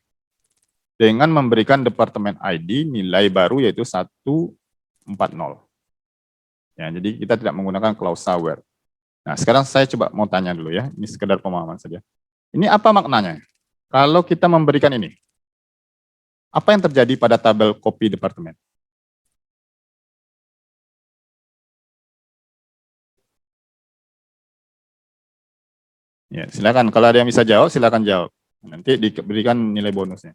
Dengan memberikan departemen ID nilai baru yaitu 140. Ya, jadi kita tidak menggunakan klausa where. Nah, sekarang saya coba mau tanya dulu ya, ini sekedar pemahaman saja. Ini apa maknanya? Kalau kita memberikan ini, apa yang terjadi pada tabel copy departemen? Ya, silakan. Kalau ada yang bisa jawab, silakan jawab. Nanti diberikan nilai bonusnya.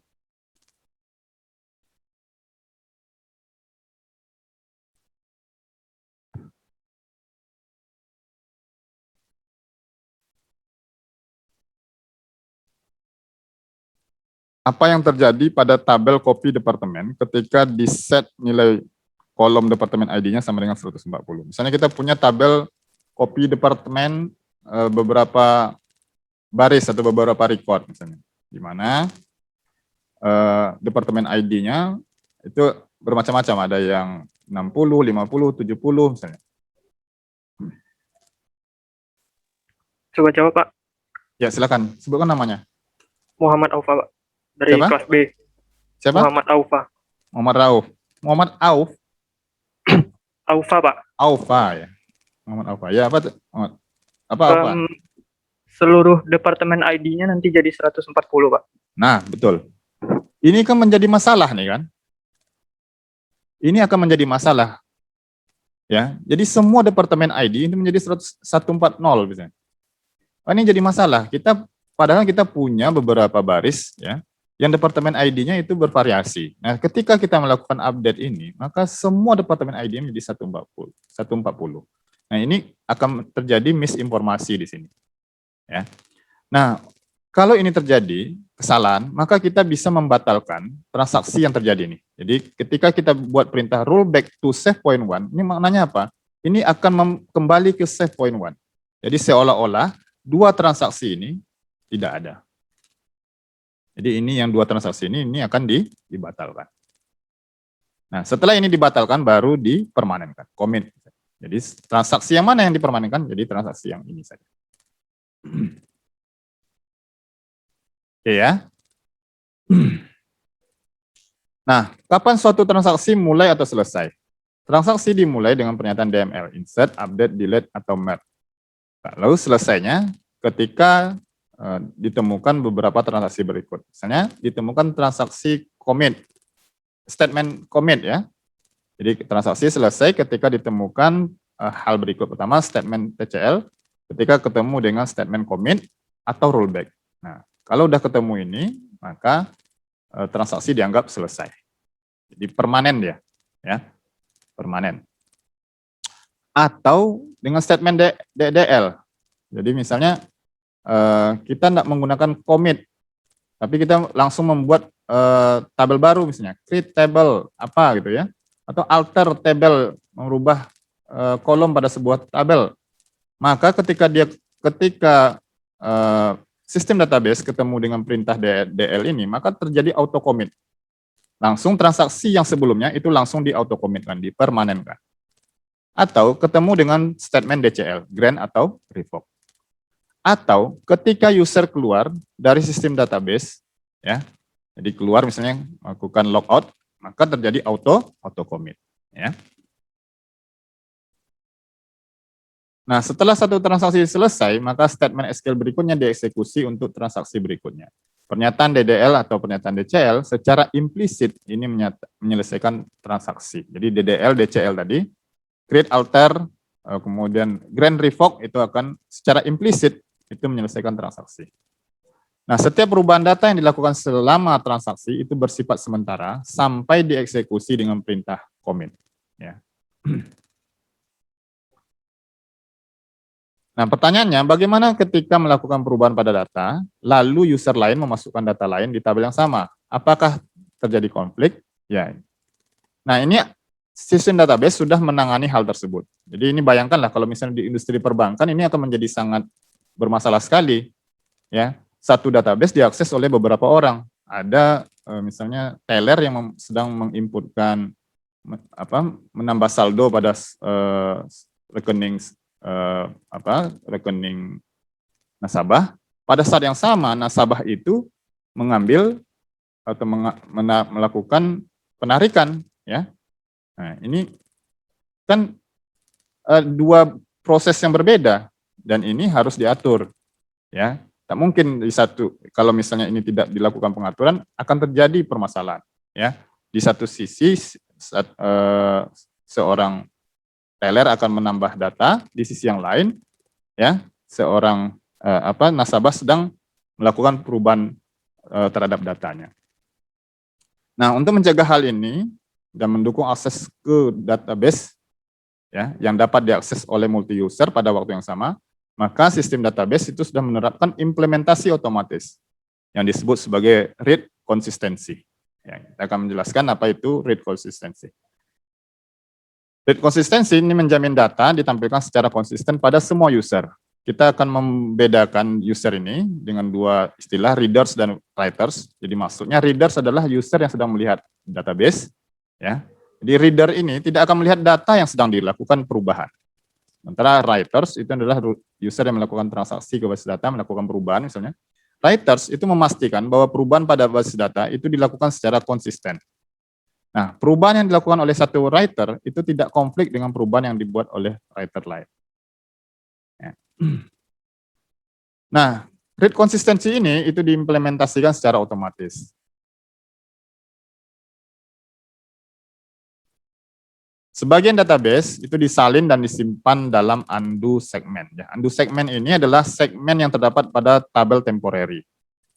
Apa yang terjadi pada tabel copy departemen ketika di set nilai kolom departemen ID-nya sama dengan 140. Misalnya kita punya tabel copy departemen beberapa baris atau beberapa record misalnya, di mana departemen ID-nya itu bermacam-macam, ada yang 60, 50, 70 misalnya. Coba jawab, Pak. Ya, silakan. Sebutkan namanya. Muhammad Aufa, Pak. Dari Siapa? kelas B. Siapa? Muhammad Aufa. Muhammad Rauf. Muhammad Auf. Aufa, Pak. Aufa ya. Muhammad Aufa. Ya, apa tuh? Apa? Seluruh departemen ID-nya nanti jadi 140, Pak. Nah, betul. Ini kan menjadi masalah nih kan. Ini akan menjadi masalah. Ya, jadi semua departemen ID ini menjadi 140 misalnya. Ini jadi masalah. Padahal kita punya beberapa baris ya, yang departemen ID-nya itu bervariasi. Nah, ketika kita melakukan update ini, maka semua departemen ID menjadi 140. Nah, ini akan terjadi misinformasi di sini. Ya. Nah, kalau ini terjadi kesalahan, maka kita bisa membatalkan transaksi yang terjadi ini. Jadi ketika kita buat perintah rollback to save point 1, ini maknanya apa? Ini akan kembali ke save point 1. Jadi seolah-olah dua transaksi ini tidak ada. Jadi ini yang dua transaksi ini akan dibatalkan. Nah, setelah ini dibatalkan baru dipermanenkan, commit. Jadi transaksi yang mana yang dipermanenkan? Jadi transaksi yang ini saja. Oke ya. Nah, kapan suatu transaksi mulai atau selesai? Transaksi dimulai dengan pernyataan DML, insert, update, delete, atau merge. Lalu selesainya ketika ditemukan beberapa transaksi berikut. Misalnya ditemukan transaksi commit, statement commit ya. Jadi transaksi selesai ketika ditemukan hal berikut. Pertama, statement TCL, ketika ketemu dengan statement commit atau rollback. Nah, kalau udah ketemu ini, maka transaksi dianggap selesai. Jadi permanen dia, ya, permanen. Atau dengan statement DDL. Jadi misalnya kita tidak menggunakan commit, tapi kita langsung membuat tabel baru misalnya, create table apa gitu ya, atau alter table, merubah kolom pada sebuah tabel. Maka ketika sistem database ketemu dengan perintah DL ini, maka terjadi auto commit. Langsung transaksi yang sebelumnya itu langsung di auto commitkan, dipermanenkan. Atau ketemu dengan statement DCL, grant atau revoke. Atau ketika user keluar dari sistem database, ya, jadi keluar misalnya melakukan logout, maka terjadi auto commit. Ya. Nah, setelah satu transaksi selesai, maka statement SQL berikutnya dieksekusi untuk transaksi berikutnya. Pernyataan DDL atau pernyataan DCL secara implisit ini menyelesaikan transaksi. Jadi DDL, DCL tadi, create, alter, kemudian grant, revoke itu akan secara implisit itu menyelesaikan transaksi. Nah, setiap perubahan data yang dilakukan selama transaksi itu bersifat sementara sampai dieksekusi dengan perintah commit. Ya. Nah, pertanyaannya, bagaimana ketika melakukan perubahan pada data, lalu user lain memasukkan data lain di tabel yang sama? Apakah terjadi konflik? Ya. Nah, ini sistem database sudah menangani hal tersebut. Jadi ini bayangkanlah kalau misalnya di industri perbankan ini akan menjadi sangat bermasalah sekali. Ya, satu database diakses oleh beberapa orang. Ada misalnya teller yang sedang menginputkan menambah saldo pada rekening rekening nasabah. Pada saat yang sama nasabah itu mengambil atau melakukan penarikan, ya. Nah, ini kan dua proses yang berbeda dan ini harus diatur, ya. Tak mungkin di satu, kalau misalnya ini tidak dilakukan pengaturan akan terjadi permasalahan, ya. Di satu sisi seorang teller akan menambah data, di sisi yang lain ya seorang nasabah sedang melakukan perubahan terhadap datanya. Nah, untuk mencegah hal ini dan mendukung akses ke database ya yang dapat diakses oleh multi user pada waktu yang sama, maka sistem database itu sudah menerapkan implementasi otomatis yang disebut sebagai read consistency. Ya, kita akan menjelaskan apa itu read consistency. Read consistency ini menjamin data ditampilkan secara konsisten pada semua user. Kita akan membedakan user ini dengan dua istilah, readers dan writers. Jadi maksudnya readers adalah user yang sedang melihat database, ya. Jadi reader ini tidak akan melihat data yang sedang dilakukan perubahan. Sementara writers itu adalah user yang melakukan transaksi ke basis data, melakukan perubahan misalnya. Writers itu memastikan bahwa perubahan pada basis data itu dilakukan secara konsisten. Nah, perubahan yang dilakukan oleh satu writer itu tidak konflik dengan perubahan yang dibuat oleh writer lain. Ya. Nah, read konsistensi ini itu diimplementasikan secara otomatis. Sebagian database itu disalin dan disimpan dalam undo segmen. Ya, undo segmen ini adalah segmen yang terdapat pada tabel temporary.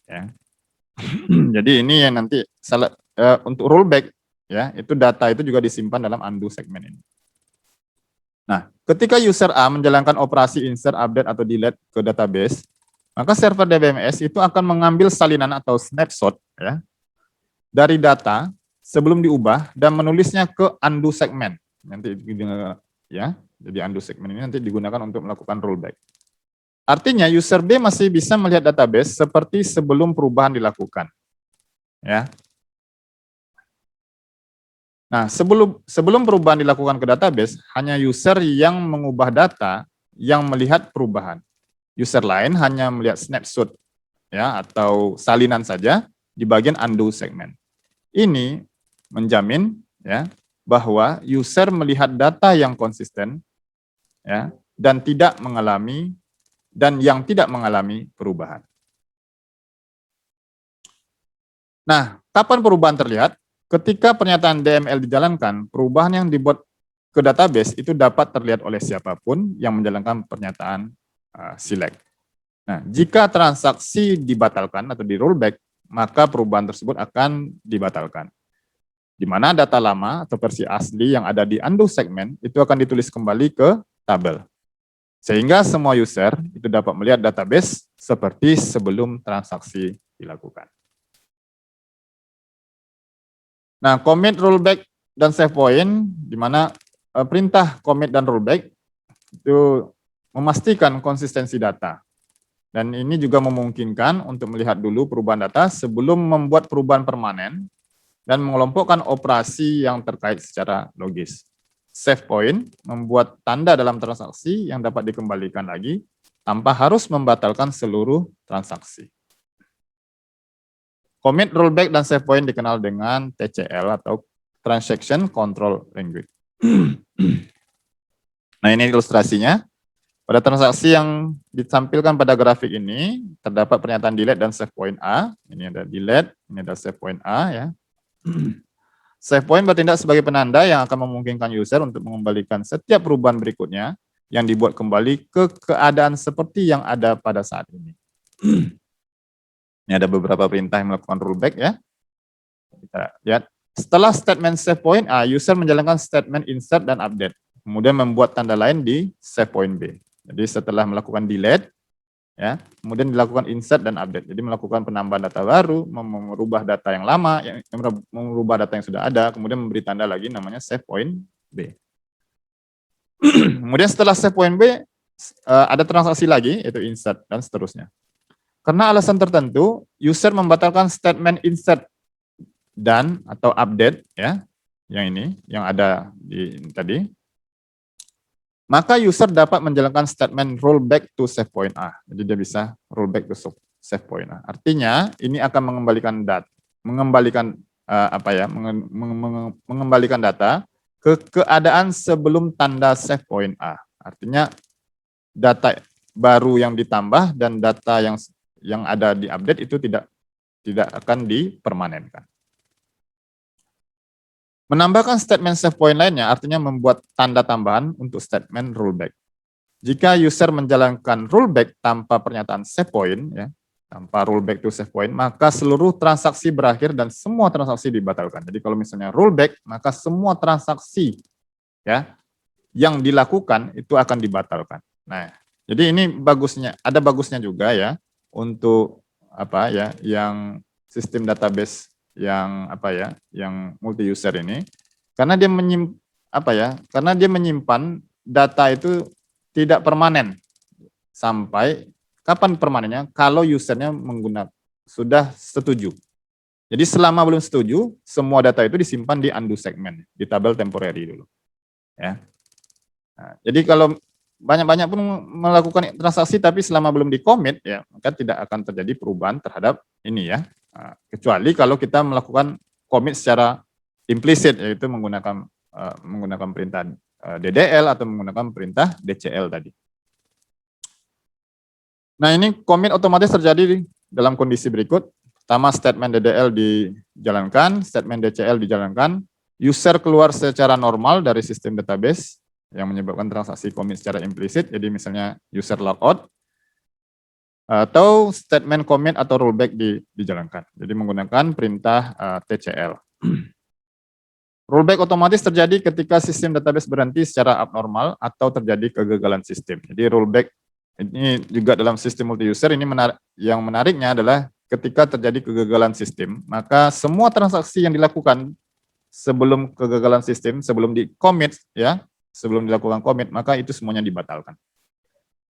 Ya. Jadi ini yang nanti untuk rollback, ya itu data itu juga disimpan dalam undo segmen ini. Nah, ketika user A menjalankan operasi insert, update atau delete ke database, maka server DBMS itu akan mengambil salinan atau snapshot ya dari data sebelum diubah dan menulisnya ke undo segmen. Nanti ya, jadi undo segmen ini nanti digunakan untuk melakukan rollback. Artinya user B masih bisa melihat database seperti sebelum perubahan dilakukan. Ya. Nah, sebelum perubahan dilakukan ke database, hanya user yang mengubah data yang melihat perubahan. User lain hanya melihat snapshot ya atau salinan saja di bagian undo segmen. Ini menjamin ya bahwa user melihat data yang konsisten ya dan yang tidak mengalami perubahan. Nah, kapan perubahan terlihat? Ketika pernyataan DML dijalankan, perubahan yang dibuat ke database itu dapat terlihat oleh siapapun yang menjalankan pernyataan select. Nah, jika transaksi dibatalkan atau di rollback, maka perubahan tersebut akan dibatalkan. Di mana data lama atau versi asli yang ada di undo segmen itu akan ditulis kembali ke tabel. Sehingga semua user itu dapat melihat database seperti sebelum transaksi dilakukan. Nah, commit, rollback, dan save point, di mana perintah commit dan rollback itu memastikan konsistensi data. Dan ini juga memungkinkan untuk melihat dulu perubahan data sebelum membuat perubahan permanen dan mengelompokkan operasi yang terkait secara logis. Save point membuat tanda dalam transaksi yang dapat dikembalikan lagi tanpa harus membatalkan seluruh transaksi. Commit, rollback, dan save point dikenal dengan TCL atau Transaction Control Language. Nah, ini ilustrasinya. Pada transaksi yang ditampilkan pada grafik ini, terdapat pernyataan delete dan save point A. Ini ada delete, ini ada save point A ya. Save point bertindak sebagai penanda yang akan memungkinkan user untuk mengembalikan setiap perubahan berikutnya yang dibuat kembali ke keadaan seperti yang ada pada saat ini. Ini ada beberapa perintah yang melakukan rollback ya. Kita lihat. Setelah statement save point A, user menjalankan statement insert dan update. Kemudian membuat tanda lain di save point B. Jadi setelah melakukan delete, ya, kemudian dilakukan insert dan update. Jadi melakukan penambahan data baru, merubah data yang lama, merubah data yang sudah ada, kemudian memberi tanda lagi namanya save point B. Kemudian setelah save point B, ada transaksi lagi, yaitu insert dan seterusnya. Karena alasan tertentu, user membatalkan statement insert dan atau update ya, yang ini, yang ada di tadi. Maka user dapat menjalankan statement rollback to save point A. Jadi dia bisa rollback to save point A. Artinya ini akan mengembalikan mengembalikan data ke keadaan sebelum tanda save point A. Artinya data baru yang ditambah dan data yang ada di update itu tidak akan dipermanenkan. Menambahkan statement save point lainnya artinya membuat tanda tambahan untuk statement rollback. Jika user menjalankan rollback tanpa pernyataan save point, ya, tanpa rollback to save point, maka seluruh transaksi berakhir dan semua transaksi dibatalkan. Jadi kalau misalnya rollback, maka semua transaksi ya yang dilakukan itu akan dibatalkan. Nah, jadi ini ada bagusnya juga ya untuk apa ya, yang sistem database yang multi user ini, karena dia menyimpan data itu tidak permanen. Sampai kapan permanennya? Kalau usernya sudah setuju. Jadi selama belum setuju, semua data itu disimpan di undo segment, di tabel temporary dulu. Ya. Nah, jadi kalau banyak-banyak pun melakukan transaksi tapi selama belum di-commit, ya, maka tidak akan terjadi perubahan terhadap ini ya. Kecuali kalau kita melakukan commit secara implisit, yaitu menggunakan perintah DDL atau menggunakan perintah DCL tadi. Nah, ini commit otomatis terjadi dalam kondisi berikut. Pertama, statement DDL dijalankan, statement DCL dijalankan, user keluar secara normal dari sistem database yang menyebabkan transaksi commit secara implisit, jadi misalnya user logout, atau statement commit atau rollback dijalankan. Jadi menggunakan perintah TCL. Rollback otomatis terjadi ketika sistem database berhenti secara abnormal atau terjadi kegagalan sistem. Jadi rollback ini juga dalam sistem multi user ini yang menariknya adalah ketika terjadi kegagalan sistem, maka semua transaksi yang dilakukan sebelum kegagalan sistem, sebelum di-commit ya, sebelum dilakukan commit, maka itu semuanya dibatalkan.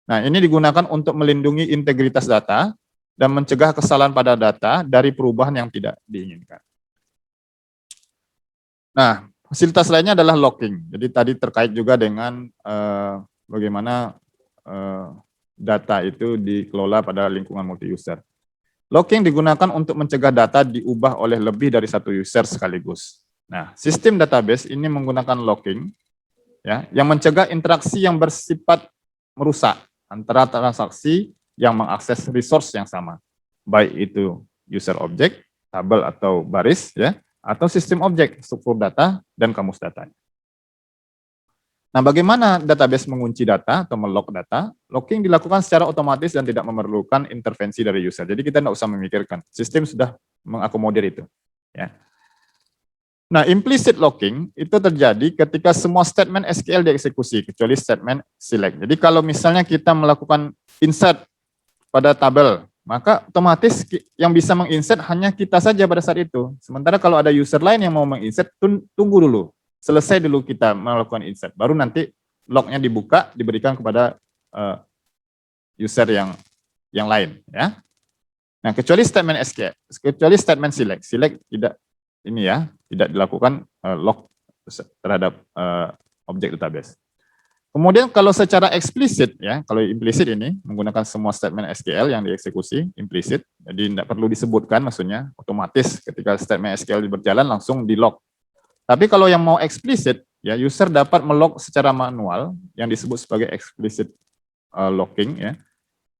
Nah, ini digunakan untuk melindungi integritas data dan mencegah kesalahan pada data dari perubahan yang tidak diinginkan. Nah, fasilitas lainnya adalah locking. Jadi tadi terkait juga dengan bagaimana data itu dikelola pada lingkungan multi-user. Locking digunakan untuk mencegah data diubah oleh lebih dari satu user sekaligus. Nah, sistem database ini menggunakan locking ya, yang mencegah interaksi yang bersifat merusak antara transaksi yang mengakses resource yang sama, baik itu user object, tabel atau baris ya, atau sistem objek, struktur data dan kamus data. Nah, bagaimana database mengunci data atau melock data? Locking dilakukan secara otomatis dan tidak memerlukan intervensi dari user. Jadi kita tidak usah memikirkan, sistem sudah mengakomodir itu. Ya. Nah, implicit locking itu terjadi ketika semua statement SQL dieksekusi, kecuali statement select. Jadi kalau misalnya kita melakukan insert pada tabel, maka otomatis yang bisa menginsert hanya kita saja pada saat itu. Sementara kalau ada user lain yang mau menginsert, tunggu dulu. Selesai dulu kita melakukan insert. Baru nanti lognya dibuka, diberikan kepada user yang lain. Ya. Nah, kecuali statement SQL, kecuali statement select. Select tidak ini ya, tidak dilakukan log terhadap objek database. Kemudian kalau secara eksplisit ya, kalau implisit ini menggunakan semua statement SQL yang dieksekusi implisit, jadi tidak perlu disebutkan, maksudnya otomatis ketika statement SQL berjalan langsung di log. Tapi kalau yang mau eksplisit ya, user dapat melog secara manual yang disebut sebagai explicit logging ya.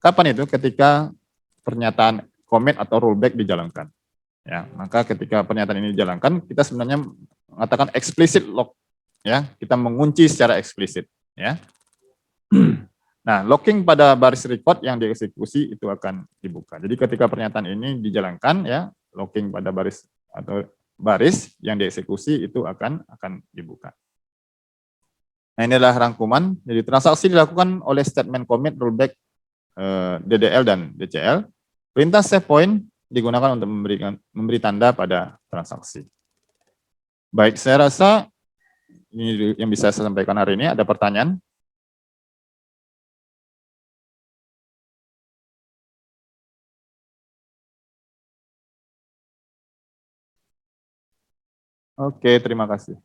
Kapan itu? Ketika pernyataan commit atau rollback dijalankan. Ya, maka ketika pernyataan ini dijalankan, kita sebenarnya mengatakan explicit log ya, kita mengunci secara eksplisit ya. Nah, locking pada baris record yang dieksekusi itu akan dibuka. Jadi ketika pernyataan ini dijalankan ya, locking pada baris atau baris yang dieksekusi itu akan dibuka. Nah, inilah rangkuman. Jadi transaksi dilakukan oleh statement commit, rollback, DDL dan DCL. Perintah save point digunakan untuk memberi tanda pada transaksi. Baik, saya rasa ini yang bisa saya sampaikan hari ini. Ada pertanyaan? Oke, terima kasih.